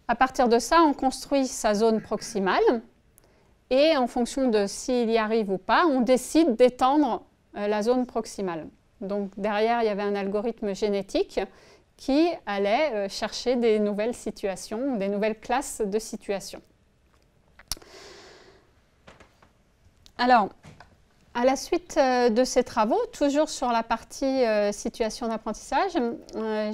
S2: À partir de ça, on construit sa zone proximale et en fonction de s'il y arrive ou pas, on décide d'étendre la zone proximale. Donc, derrière, il y avait un algorithme génétique qui allait chercher des nouvelles situations, des nouvelles classes de situations. Alors, à la suite de ces travaux, toujours sur la partie situation d'apprentissage,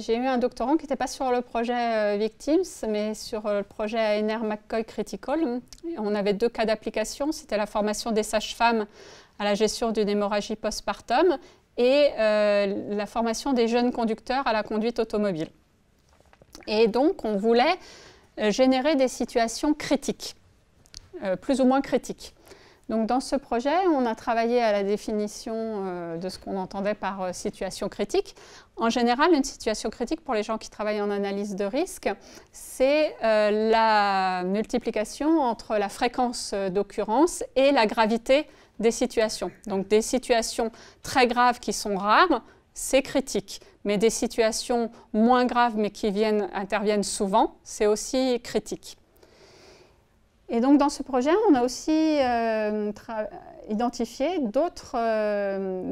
S2: j'ai eu un doctorant qui n'était pas sur le projet Victims, mais sur le projet ANR McCoy Critical. On avait deux cas d'application, c'était la formation des sages-femmes à la gestion d'une hémorragie postpartum et la formation des jeunes conducteurs à la conduite automobile. Et donc, on voulait générer des situations critiques, plus ou moins critiques. Donc, dans ce projet, on a travaillé à la définition de ce qu'on entendait par situation critique. En général, une situation critique, pour les gens qui travaillent en analyse de risque, c'est la multiplication entre la fréquence d'occurrence et la gravité des situations. Donc, des situations très graves qui sont rares, c'est critique. Mais des situations moins graves, mais qui interviennent souvent, c'est aussi critique. Et donc, dans ce projet, on a aussi identifié d'autres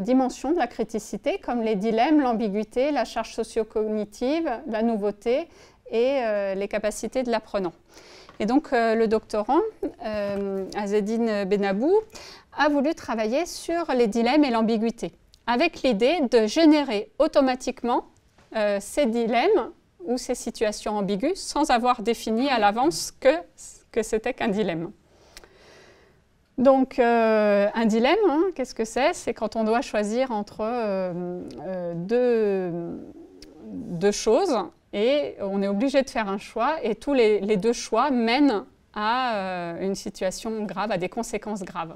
S2: dimensions de la criticité, comme les dilemmes, l'ambiguïté, la charge socio-cognitive, la nouveauté et les capacités de l'apprenant. Et donc, le doctorant, Azzedine Benabou, a voulu travailler sur les dilemmes et l'ambiguïté, avec l'idée de générer automatiquement ces dilemmes ou ces situations ambiguës sans avoir défini à l'avance que c'était qu'un dilemme. Donc, un dilemme, hein, qu'est-ce que c'est? C'est quand on doit choisir entre deux choses et on est obligé de faire un choix, et tous les deux choix mènent à une situation grave, à des conséquences graves.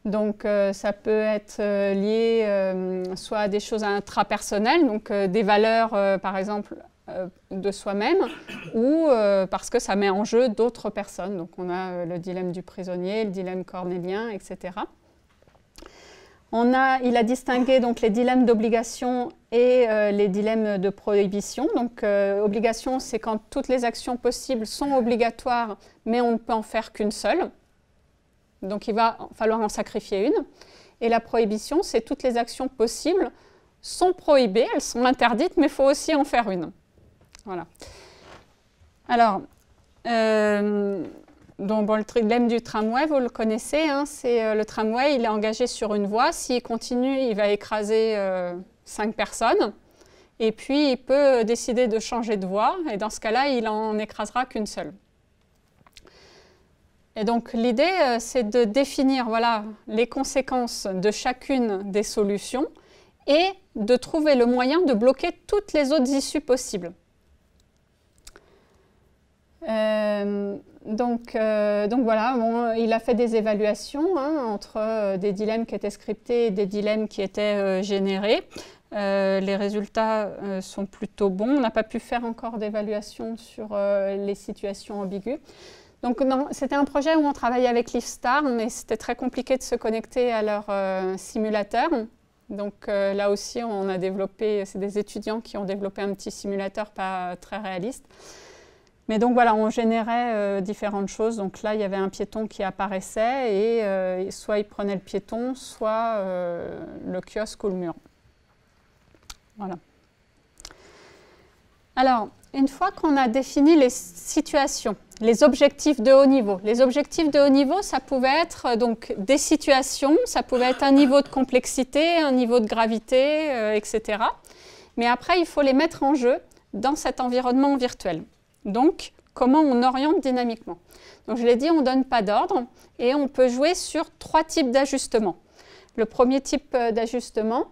S2: Donc ça peut être lié soit à des choses intrapersonnelles, donc des valeurs par exemple de soi-même, ou parce que ça met en jeu d'autres personnes. Donc on a le dilemme du prisonnier, le dilemme cornélien, etc. Il a distingué donc les dilemmes d'obligation et les dilemmes de prohibition. Donc obligation, c'est quand toutes les actions possibles sont obligatoires, mais on ne peut en faire qu'une seule. Donc il va falloir en sacrifier une. Et la prohibition, c'est toutes les actions possibles sont prohibées, elles sont interdites, mais il faut aussi en faire une. Voilà. Alors, donc, bon, le dilemme du tramway, vous le connaissez, hein, c'est le tramway, il est engagé sur une voie. S'il continue, il va écraser 5 personnes. Et puis, il peut décider de changer de voie. Et dans ce cas-là, il n'en écrasera qu'une seule. Et donc, l'idée, c'est de définir voilà, les conséquences de chacune des solutions et de trouver le moyen de bloquer toutes les autres issues possibles. Donc voilà, bon, il a fait des évaluations hein, entre des dilemmes qui étaient scriptés et des dilemmes qui étaient générés. Les résultats sont plutôt bons. On n'a pas pu faire encore d'évaluation sur les situations ambiguës. Donc c'était un projet où on travaillait avec LeafStar, mais c'était très compliqué de se connecter à leur simulateur. Donc là aussi, on a développé, c'est des étudiants qui ont développé un petit simulateur pas très réaliste. Mais donc voilà, on générait différentes choses. Donc là, il y avait un piéton qui apparaissait et soit il prenait le piéton, soit le kiosque ou le mur. Voilà. Alors, une fois qu'on a défini les situations, les objectifs de haut niveau. Les objectifs de haut niveau, ça pouvait être donc des situations, ça pouvait être un niveau de complexité, un niveau de gravité, etc. Mais après, il faut les mettre en jeu dans cet environnement virtuel. Donc, comment on oriente dynamiquement. Donc, je l'ai dit, on ne donne pas d'ordre et on peut jouer sur 3 types d'ajustements. Le premier type d'ajustement,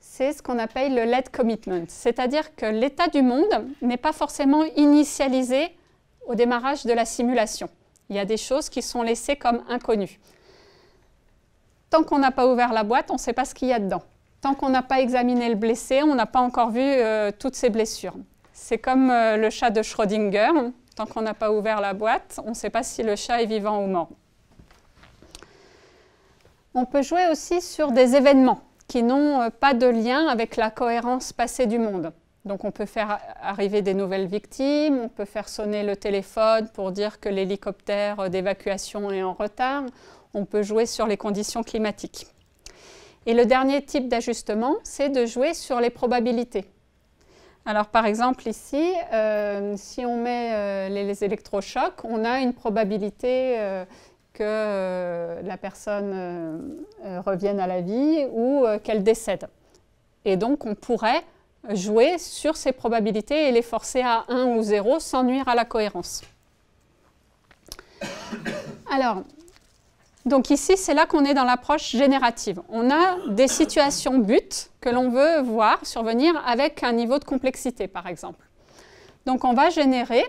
S2: c'est ce qu'on appelle le lead commitment, c'est-à-dire que l'état du monde n'est pas forcément initialisé au démarrage de la simulation. Il y a des choses qui sont laissées comme inconnues. Tant qu'on n'a pas ouvert la boîte, on ne sait pas ce qu'il y a dedans. Tant qu'on n'a pas examiné le blessé, on n'a pas encore vu toutes ses blessures. C'est comme le chat de Schrödinger. Tant qu'on n'a pas ouvert la boîte, on ne sait pas si le chat est vivant ou mort. On peut jouer aussi sur des événements qui n'ont pas de lien avec la cohérence passée du monde. Donc on peut faire arriver des nouvelles victimes, on peut faire sonner le téléphone pour dire que l'hélicoptère d'évacuation est en retard, on peut jouer sur les conditions climatiques. Et le dernier type d'ajustement, c'est de jouer sur les probabilités. Alors par exemple ici, si on met les électrochocs, on a une probabilité que la personne revienne à la vie ou qu'elle décède. Et donc on pourrait jouer sur ces probabilités et les forcer à 1 ou 0 sans nuire à la cohérence. Alors, donc ici, c'est là qu'on est dans l'approche générative. On a des situations buts que l'on veut voir survenir avec un niveau de complexité, par exemple. Donc on va générer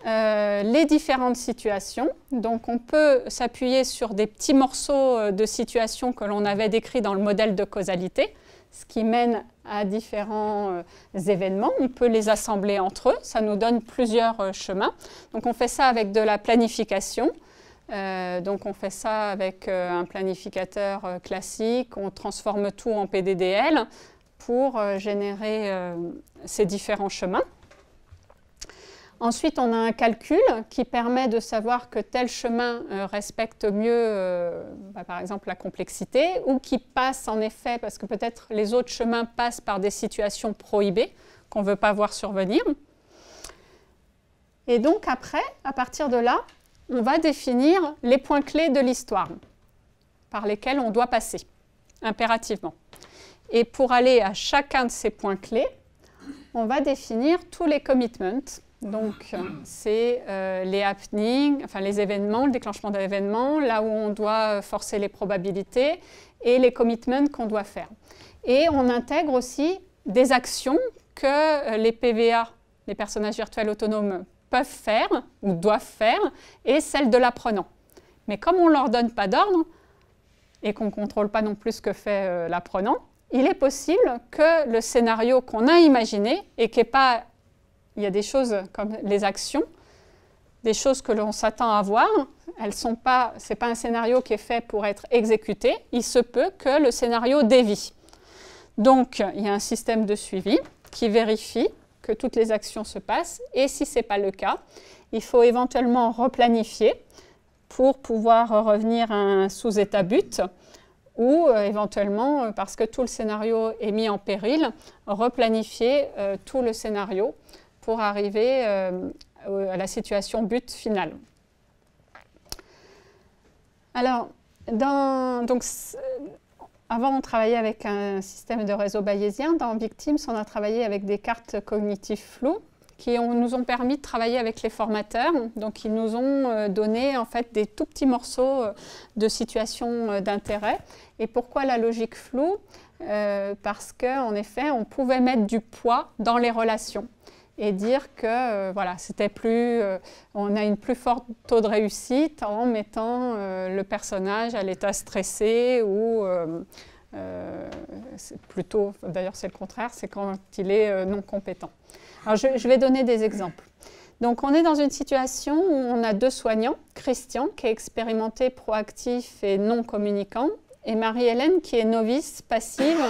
S2: les différentes situations. Donc on peut s'appuyer sur des petits morceaux de situations que l'on avait décrits dans le modèle de causalité, ce qui mène à différents événements. On peut les assembler entre eux, ça nous donne plusieurs chemins. Donc on fait ça avec de la planification. Donc on fait ça avec un planificateur classique, on transforme tout en PDDL pour générer ces différents chemins. Ensuite, on a un calcul qui permet de savoir que tel chemin respecte mieux, par exemple, la complexité, ou qui passe en effet, parce que peut-être les autres chemins passent par des situations prohibées qu'on ne veut pas voir survenir. Et donc après, à partir de là, on va définir les points clés de l'histoire par lesquels on doit passer, impérativement. Et pour aller à chacun de ces points clés, on va définir tous les commitments. Donc, c'est les happenings, enfin les événements, le déclenchement d'événements, là où on doit forcer les probabilités et les commitments qu'on doit faire. Et on intègre aussi des actions que les PVA les personnages virtuels autonomes peuvent faire ou doivent faire et celle de l'apprenant. Mais comme on ne leur donne pas d'ordre et qu'on ne contrôle pas non plus ce que fait l'apprenant, il est possible que le scénario qu'on a imaginé et qui n'est pas... Il y a des choses comme les actions, des choses que l'on s'attend à voir, ce n'est pas un scénario qui est fait pour être exécuté, il se peut que le scénario dévie. Donc, il y a un système de suivi qui vérifie que toutes les actions se passent, et si ce n'est pas le cas, il faut éventuellement replanifier pour pouvoir revenir à un sous-état but, ou éventuellement, parce que tout le scénario est mis en péril, replanifier tout le scénario pour arriver à la situation but finale. Alors, avant on travaillait avec un système de réseau bayésien. Dans Victims, on a travaillé avec des cartes cognitives floues qui nous ont permis de travailler avec les formateurs. Donc, ils nous ont donné en fait des tout petits morceaux de situations d'intérêt. Et pourquoi la logique floue? Parce qu'en effet, on pouvait mettre du poids dans les relations et dire que voilà, on a une plus forte taux de réussite en mettant le personnage à l'état stressé ou plutôt, d'ailleurs c'est le contraire, c'est quand il est non compétent. Alors je vais donner des exemples. Donc on est dans une situation où on a deux soignants, Christian qui est expérimenté, proactif et non communicant, et Marie-Hélène qui est novice, passive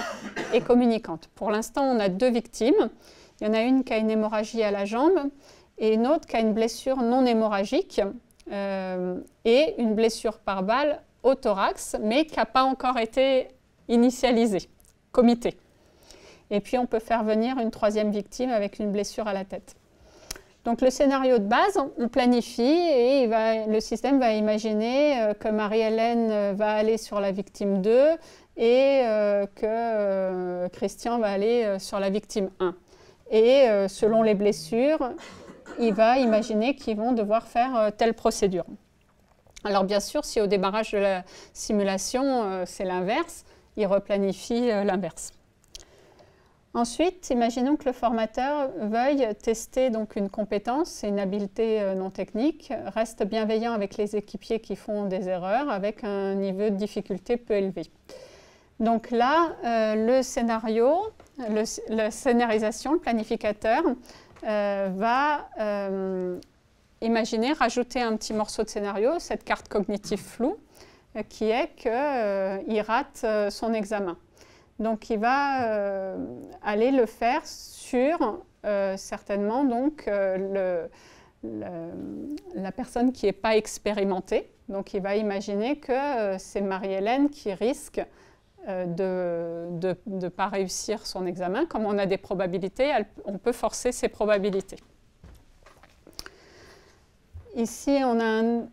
S2: et communicante. Pour l'instant on a deux victimes. Il y en a une qui a une hémorragie à la jambe et une autre qui a une blessure non hémorragique et une blessure par balle au thorax, mais qui n'a pas encore été initialisée, committée. Et puis on peut faire venir une troisième victime avec une blessure à la tête. Donc le scénario de base, on planifie et le système va imaginer que Marie-Hélène va aller sur la victime 2 et que Christian va aller sur la victime 1. Et selon les blessures, il va imaginer qu'ils vont devoir faire telle procédure. Alors bien sûr, si au démarrage de la simulation, c'est l'inverse, il replanifie l'inverse. Ensuite, imaginons que le formateur veuille tester donc une compétence et une habileté non technique, reste bienveillant avec les équipiers qui font des erreurs avec un niveau de difficulté peu élevé. Donc là, le scénario, la scénarisation, le planificateur va imaginer, rajouter un petit morceau de scénario, cette carte cognitive floue, qui est qu'il rate son examen. Donc il va aller le faire sur certainement donc, la personne qui n'est pas expérimentée. Donc il va imaginer que c'est Marie-Hélène qui risque de ne pas réussir son examen. Comme on a des probabilités, on peut forcer ces probabilités. Ici, on a un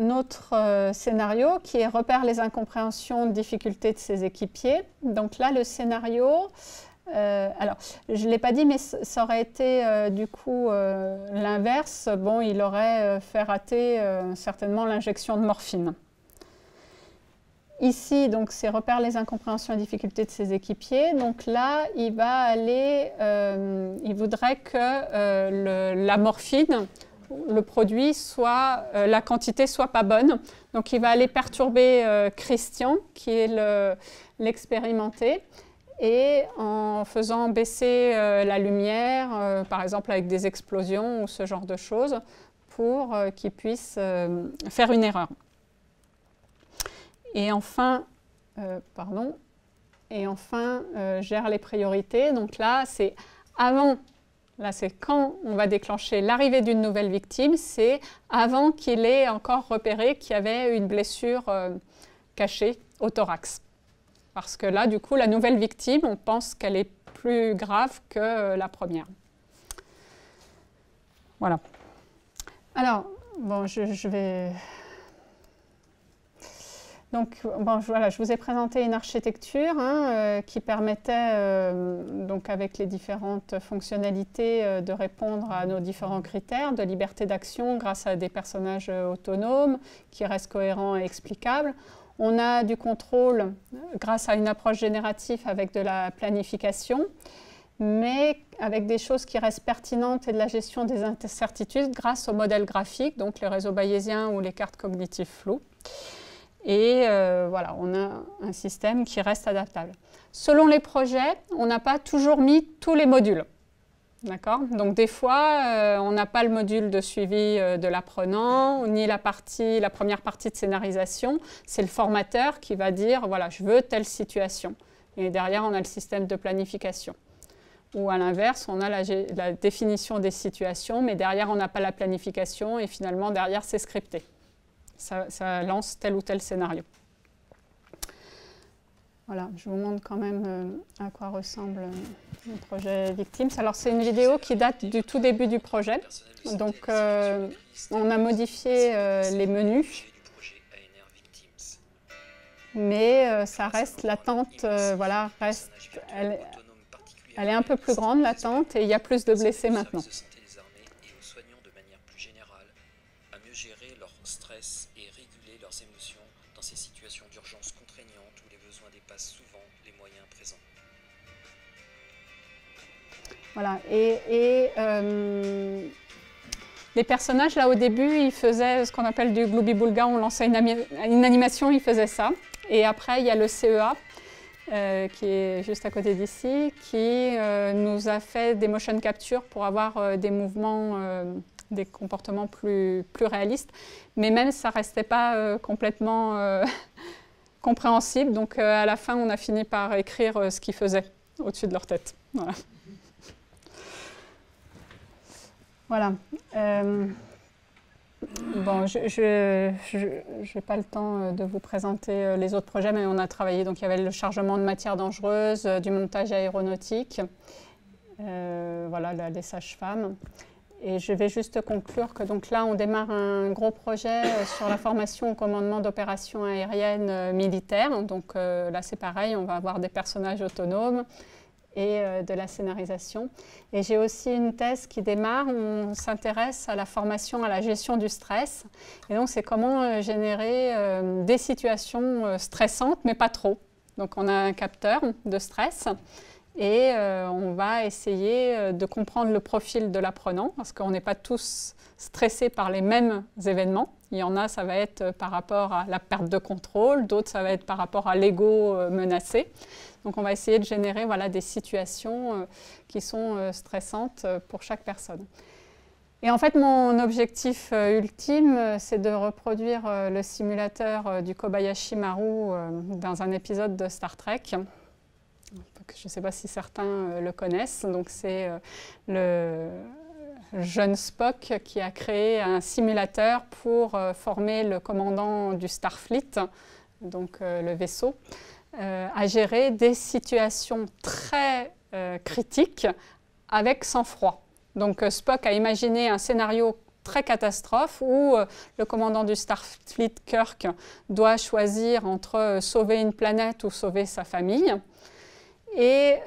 S2: autre scénario qui est repère les incompréhensions, difficultés de ses équipiers. Donc là, le scénario, alors je ne l'ai pas dit, mais ça aurait été du coup l'inverse. Bon, il aurait fait rater certainement l'injection de morphine. Ici, donc, c'est repère les incompréhensions et difficultés de ses équipiers. Donc là, il va aller, il voudrait que la morphine, le produit, la quantité soit pas bonne. Donc il va aller perturber Christian, qui est l'expérimenté, et en faisant baisser la lumière, par exemple avec des explosions ou ce genre de choses, pour qu'il puisse faire une erreur. Et enfin, gère les priorités. Donc là, c'est avant, là c'est quand on va déclencher l'arrivée d'une nouvelle victime, c'est avant qu'il ait encore repéré qu'il y avait une blessure cachée au thorax. Parce que là, du coup, la nouvelle victime, on pense qu'elle est plus grave que la première. Voilà. Alors, bon, je vais... Donc, bon, voilà, je vous ai présenté une architecture qui permettait, donc avec les différentes fonctionnalités, de répondre à nos différents critères de liberté d'action grâce à des personnages autonomes qui restent cohérents et explicables. On a du contrôle grâce à une approche générative avec de la planification. mais avec des choses qui restent pertinentes et de la gestion des incertitudes grâce aux modèles graphiques, donc les réseaux bayésiens ou les cartes cognitives floues. Et voilà, on a un système qui reste adaptable. Selon les projets, on n'a pas toujours mis tous les modules. D'accord ? Donc des fois, on n'a pas le module de suivi de l'apprenant, ni la première partie de scénarisation. C'est le formateur qui va dire, voilà, je veux telle situation. Et derrière, on a le système de planification. Ou à l'inverse, on a la définition des situations, mais derrière, on n'a pas la planification, et finalement, derrière, c'est scripté. Ça lance tel ou tel scénario. Voilà, je vous montre quand même à quoi ressemble le projet Victims. Alors, c'est une vidéo qui date du tout début du projet. Donc, on a modifié les menus. Mais ça reste, l'attente, voilà, reste, elle est un peu plus grande, l'attente, et il y a plus de blessés maintenant.
S3: Et aux soignants de manière plus générale, à mieux gérer leur stress et réguler leurs émotions dans ces situations d'urgence contraignantes où les besoins dépassent souvent les moyens présents.
S2: Voilà, les personnages, là, au début, ils faisaient ce qu'on appelle du Glooby-Boulga, on lançait une animation, ils faisaient ça. Et après, il y a le CEA, qui est juste à côté d'ici, qui nous a fait des motion capture pour avoir des mouvements, des comportements plus réalistes. Mais même, ça ne restait pas complètement compréhensible. Donc, à la fin, on a fini par écrire ce qu'ils faisaient au-dessus de leur tête. Voilà. Voilà. Bon, je n'ai pas le temps de vous présenter les autres projets, mais on a travaillé, donc il y avait le chargement de matières dangereuses, du montage aéronautique, voilà, les sages-femmes. Et je vais juste conclure que donc là, on démarre un gros projet sur la formation au commandement d'opérations aériennes militaires. Donc là, c'est pareil, on va avoir des personnages autonomes et de la scénarisation. Et j'ai aussi une thèse qui démarre où on s'intéresse à la formation à la gestion du stress. Et donc, c'est comment générer des situations stressantes, mais pas trop. Donc, on a un capteur de stress et on va essayer de comprendre le profil de l'apprenant parce qu'on n'est pas tous stressés par les mêmes événements. Il y en a, ça va être par rapport à la perte de contrôle, d'autres, ça va être par rapport à l'ego menacé. Donc, on va essayer de générer voilà, des situations qui sont stressantes pour chaque personne. Et en fait, mon objectif ultime, c'est de reproduire le simulateur du Kobayashi Maru dans un épisode de Star Trek. Je ne sais pas si certains le connaissent. Donc, c'est le jeune Spock qui a créé un simulateur pour former le commandant du Starfleet, donc le vaisseau, à gérer des situations très critiques avec sang-froid. Donc Spock a imaginé un scénario très catastrophe où le commandant du Starfleet, Kirk, doit choisir entre sauver une planète ou sauver sa famille. Et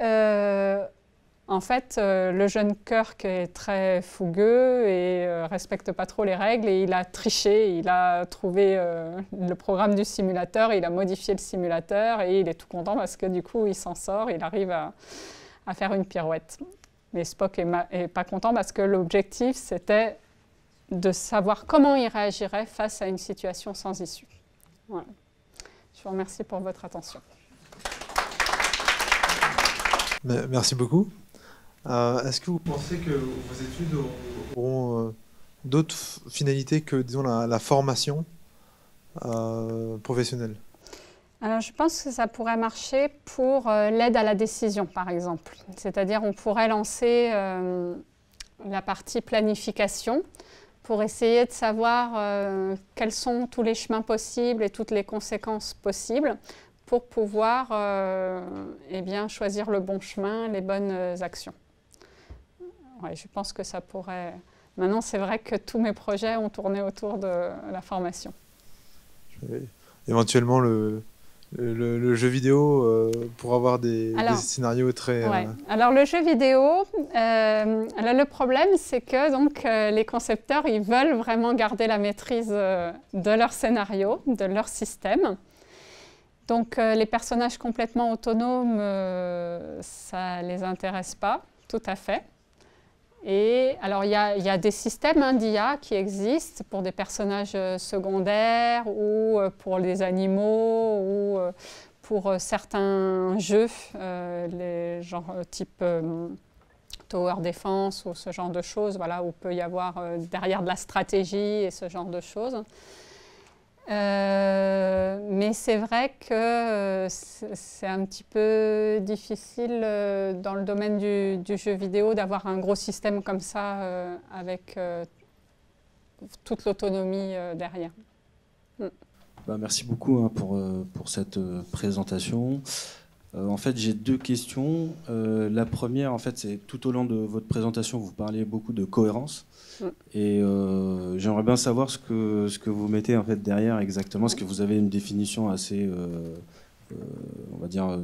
S2: en fait, le jeune Kirk est très fougueux et respecte pas trop les règles et il a triché, il a trouvé le programme du simulateur, il a modifié le simulateur et il est tout content parce que du coup, il s'en sort, il arrive à faire une pirouette. Mais Spock est pas content parce que l'objectif, c'était de savoir comment il réagirait face à une situation sans issue. Voilà. Je vous remercie pour votre attention.
S4: Merci beaucoup. Est-ce que vous pensez que vos études auront d'autres finalités que, disons, la formation professionnelle?
S2: Alors, je pense que ça pourrait marcher pour l'aide à la décision, par exemple. C'est-à-dire, on pourrait lancer la partie planification pour essayer de savoir quels sont tous les chemins possibles et toutes les conséquences possibles pour pouvoir eh bien, choisir le bon chemin, les bonnes actions. Ouais, je pense que ça pourrait... Maintenant, c'est vrai que tous mes projets ont tourné autour de la formation.
S4: Éventuellement, le jeu vidéo pour avoir des scénarios très...
S2: Ouais. Alors, le jeu vidéo, le problème, c'est que donc, les concepteurs, ils veulent vraiment garder la maîtrise de leur scénario, de leur système. Donc les personnages complètement autonomes, ça ne les intéresse pas, tout à fait. Et alors il y a des systèmes d'IA qui existent pour des personnages secondaires ou pour les animaux ou pour certains jeux, les genres type Tower Defense ou ce genre de choses, voilà, où peut y avoir derrière de la stratégie et ce genre de choses. Mais c'est vrai que c'est un petit peu difficile dans le domaine du jeu vidéo d'avoir un gros système comme ça avec toute l'autonomie derrière.
S5: Bah, merci beaucoup pour cette présentation. En fait, j'ai deux questions. La première, en fait, c'est tout au long de votre présentation, vous parliez beaucoup de cohérence. Et j'aimerais bien savoir ce que vous mettez en fait derrière exactement. Est-ce que vous avez une définition assez, on va dire,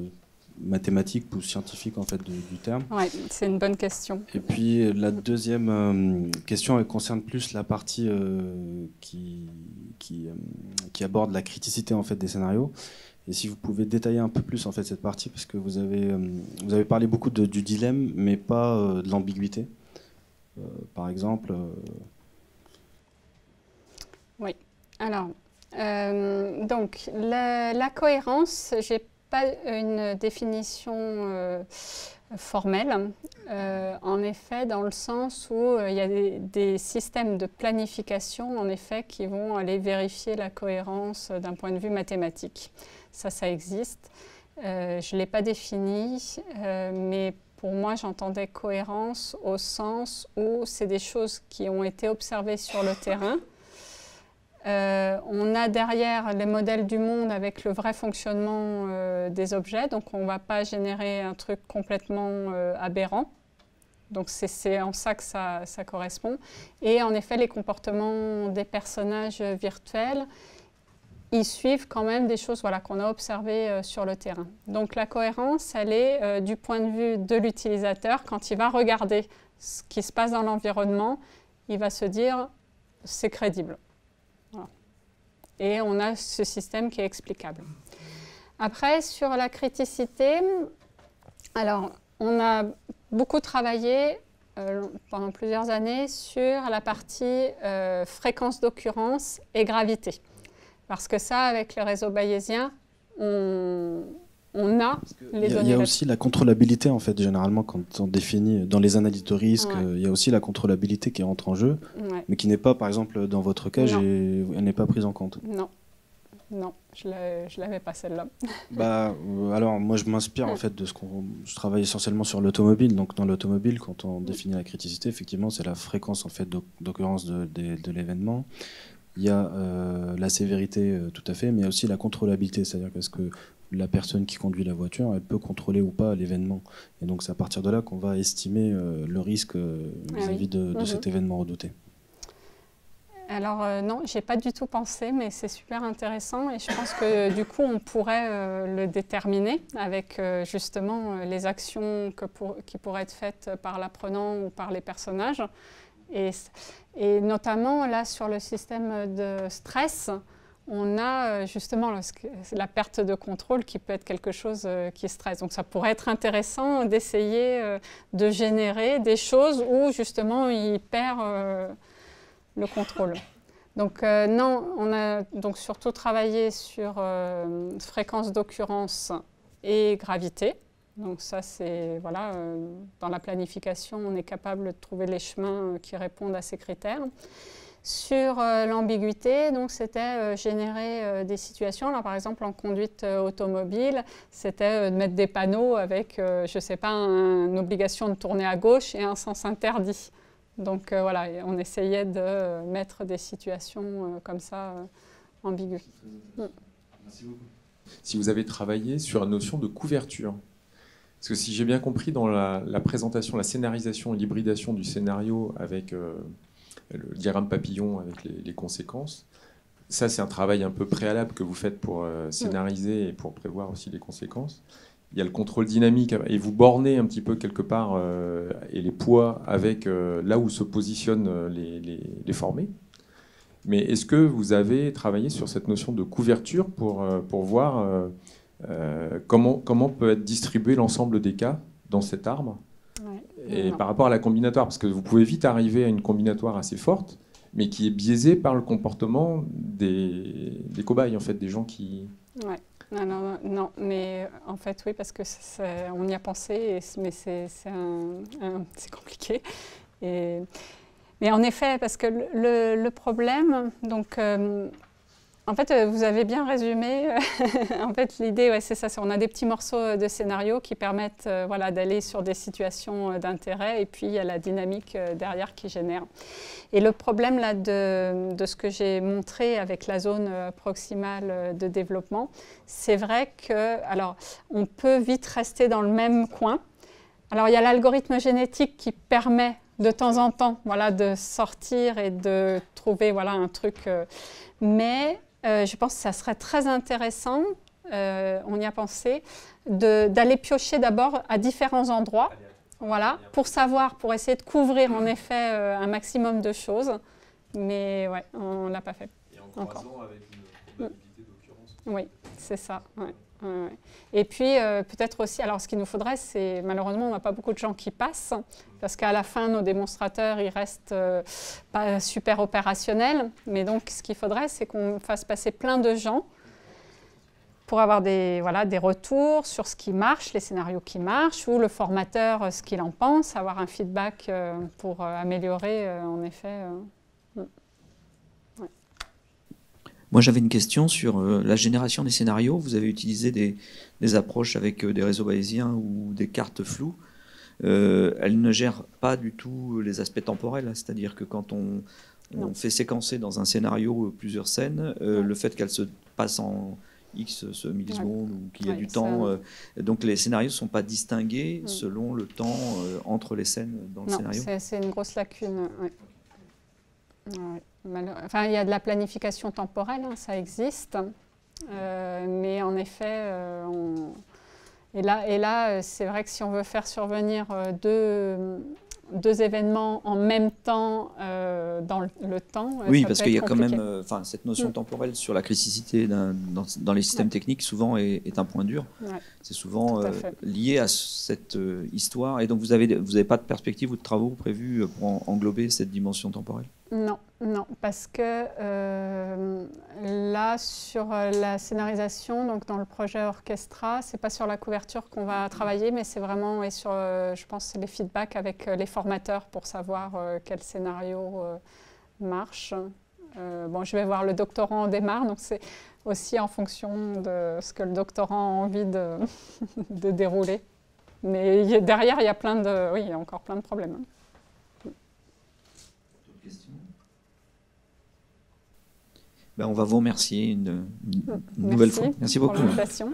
S5: mathématique ou scientifique en fait du terme?
S2: Oui, c'est une bonne question.
S5: Et puis la deuxième question, elle concerne plus la partie qui aborde la criticité en fait des scénarios. Et si vous pouvez détailler un peu plus en fait cette partie, parce que vous avez parlé beaucoup du dilemme, mais pas de l'ambiguïté. Par exemple.
S2: Oui. Alors, donc la cohérence, j'ai pas une définition formelle. En effet, dans le sens où il y a des systèmes de planification, en effet, qui vont aller vérifier la cohérence d'un point de vue mathématique. Ça existe. Je ne l'ai pas défini, mais pour moi, j'entendais cohérence au sens où c'est des choses qui ont été observées sur le terrain. On a derrière les modèles du monde avec le vrai fonctionnement des objets, donc on ne va pas générer un truc complètement aberrant. Donc c'est en ça que ça correspond. Et en effet, les comportements des personnages virtuels, ils suivent quand même des choses qu'on a observées sur le terrain. Donc la cohérence, elle est du point de vue de l'utilisateur. Quand il va regarder ce qui se passe dans l'environnement, il va se dire « c'est crédible ». Voilà. Et on a ce système qui est explicable. Après, sur la criticité, alors on a beaucoup travaillé pendant plusieurs années sur la partie fréquence d'occurrence et gravité. Parce que ça, avec le réseau bayésien, on a les données.
S5: Il y a aussi la contrôlabilité, en fait, généralement, quand on définit dans les analyses de risque, il y a aussi la contrôlabilité qui entre en jeu, mais qui n'est pas, par exemple, dans votre cas, elle n'est pas prise en compte.
S2: Non, je ne l'avais pas celle-là.
S5: Alors, moi, je m'inspire, en fait, de je travaille essentiellement sur l'automobile. Donc, dans l'automobile, quand on définit la criticité, effectivement, c'est la fréquence, en fait, d'occurrence de l'événement. Il y a la sévérité, tout à fait, mais il y a aussi la contrôlabilité, c'est-à-dire qu'est-ce que la personne qui conduit la voiture, elle peut contrôler ou pas l'événement. Et donc c'est à partir de là qu'on va estimer le risque vis-à-vis de cet événement redouté.
S2: Alors non, j'ai pas du tout pensé, mais c'est super intéressant et je pense que du coup on pourrait le déterminer avec justement les actions qui pourraient être faites par l'apprenant ou par les personnages. Et notamment là sur le système de stress, on a justement la perte de contrôle qui peut être quelque chose qui stresse. Donc ça pourrait être intéressant d'essayer de générer des choses où justement il perd le contrôle. Donc non, on a donc surtout travaillé sur fréquence d'occurrence et gravité. Donc ça, c'est, voilà, dans la planification, on est capable de trouver les chemins qui répondent à ces critères. Sur l'ambiguïté, donc c'était générer des situations. Alors, par exemple, en conduite automobile, c'était de mettre des panneaux avec, je ne sais pas, une obligation de tourner à gauche et un sens interdit. Donc voilà, on essayait de mettre des situations comme ça ambiguës.
S6: Merci beaucoup. Si vous avez travaillé sur la notion de couverture, parce que si j'ai bien compris dans la présentation, la scénarisation et l'hybridation du scénario avec le diagramme papillon avec les conséquences, ça c'est un travail un peu préalable que vous faites pour scénariser et pour prévoir aussi les conséquences. Il y a le contrôle dynamique et vous bornez un petit peu quelque part et les poids avec là où se positionnent les formés. Mais est-ce que vous avez travaillé sur cette notion de couverture pour voir comment peut être distribué l'ensemble des cas dans cet arbre? Et par rapport à la combinatoire, parce que vous pouvez vite arriver à une combinatoire assez forte, mais qui est biaisée par le comportement des cobayes, en fait, des gens qui...
S2: Ouais. Non, mais en fait, oui, parce que on y a pensé, mais c'est compliqué. Mais en effet, parce que le problème, donc... en fait, vous avez bien résumé. En fait, l'idée, ouais, c'est ça. On a des petits morceaux de scénario qui permettent voilà, d'aller sur des situations d'intérêt. Et puis, il y a la dynamique derrière qui génère. Et le problème là, de ce que j'ai montré avec la zone proximale de développement, c'est vrai qu'on peut vite rester dans le même coin. Alors, il y a l'algorithme génétique qui permet de temps en temps voilà, de sortir et de trouver voilà, un truc. Mais... je pense que ça serait très intéressant, on y a pensé, d'aller piocher d'abord à différents endroits, voilà, pour essayer de couvrir en effet un maximum de choses. Mais ouais, on ne l'a pas fait.
S6: Et en croisant avec une probabilité d'occurrence.
S2: Oui, c'est ça. Ouais. Et puis peut-être aussi, alors ce qu'il nous faudrait, c'est malheureusement on n'a pas beaucoup de gens qui passent, parce qu'à la fin nos démonstrateurs ils restent pas super opérationnels, mais donc ce qu'il faudrait c'est qu'on fasse passer plein de gens pour avoir des retours sur ce qui marche, les scénarios qui marchent, ou le formateur ce qu'il en pense, avoir un feedback pour améliorer en effet.
S1: Moi, j'avais une question sur la génération des scénarios. Vous avez utilisé des approches avec des réseaux bayésiens ou des cartes floues. Elles ne gèrent pas du tout les aspects temporels. C'est-à-dire que quand on fait séquencer dans un scénario plusieurs scènes, le fait qu'elles se passent en X millisecondes ou qu'il y a du temps, donc les scénarios ne sont pas distingués selon le temps entre les scènes dans le scénario.
S2: C'est une grosse lacune. Enfin, il y a de la planification temporelle, hein, ça existe, mais en effet, et là c'est vrai que si on veut faire survenir deux événements en même temps dans le temps,
S1: oui,
S2: ça
S1: parce
S2: peut
S1: qu'il y a
S2: être
S1: quand
S2: compliqué.
S1: même cette notion temporelle sur la criticité dans les systèmes techniques, souvent est un point dur.
S2: Ouais.
S1: C'est souvent lié à cette histoire. Et donc, vous avez pas de perspective ou de travaux prévus pour englober cette dimension temporelle?
S2: Non, parce que là, sur la scénarisation, donc dans le projet Orchestra, c'est pas sur la couverture qu'on va travailler, mais c'est vraiment sur, je pense, les feedbacks avec les formateurs pour savoir quel scénario marche. Bon, je vais voir le doctorant au démarre, donc c'est aussi en fonction de ce que le doctorant a envie de dérouler. Mais derrière, il y a il y a encore plein de problèmes.
S1: Ben, on va vous remercier une nouvelle fois. Merci beaucoup.
S2: Pour l'invitation.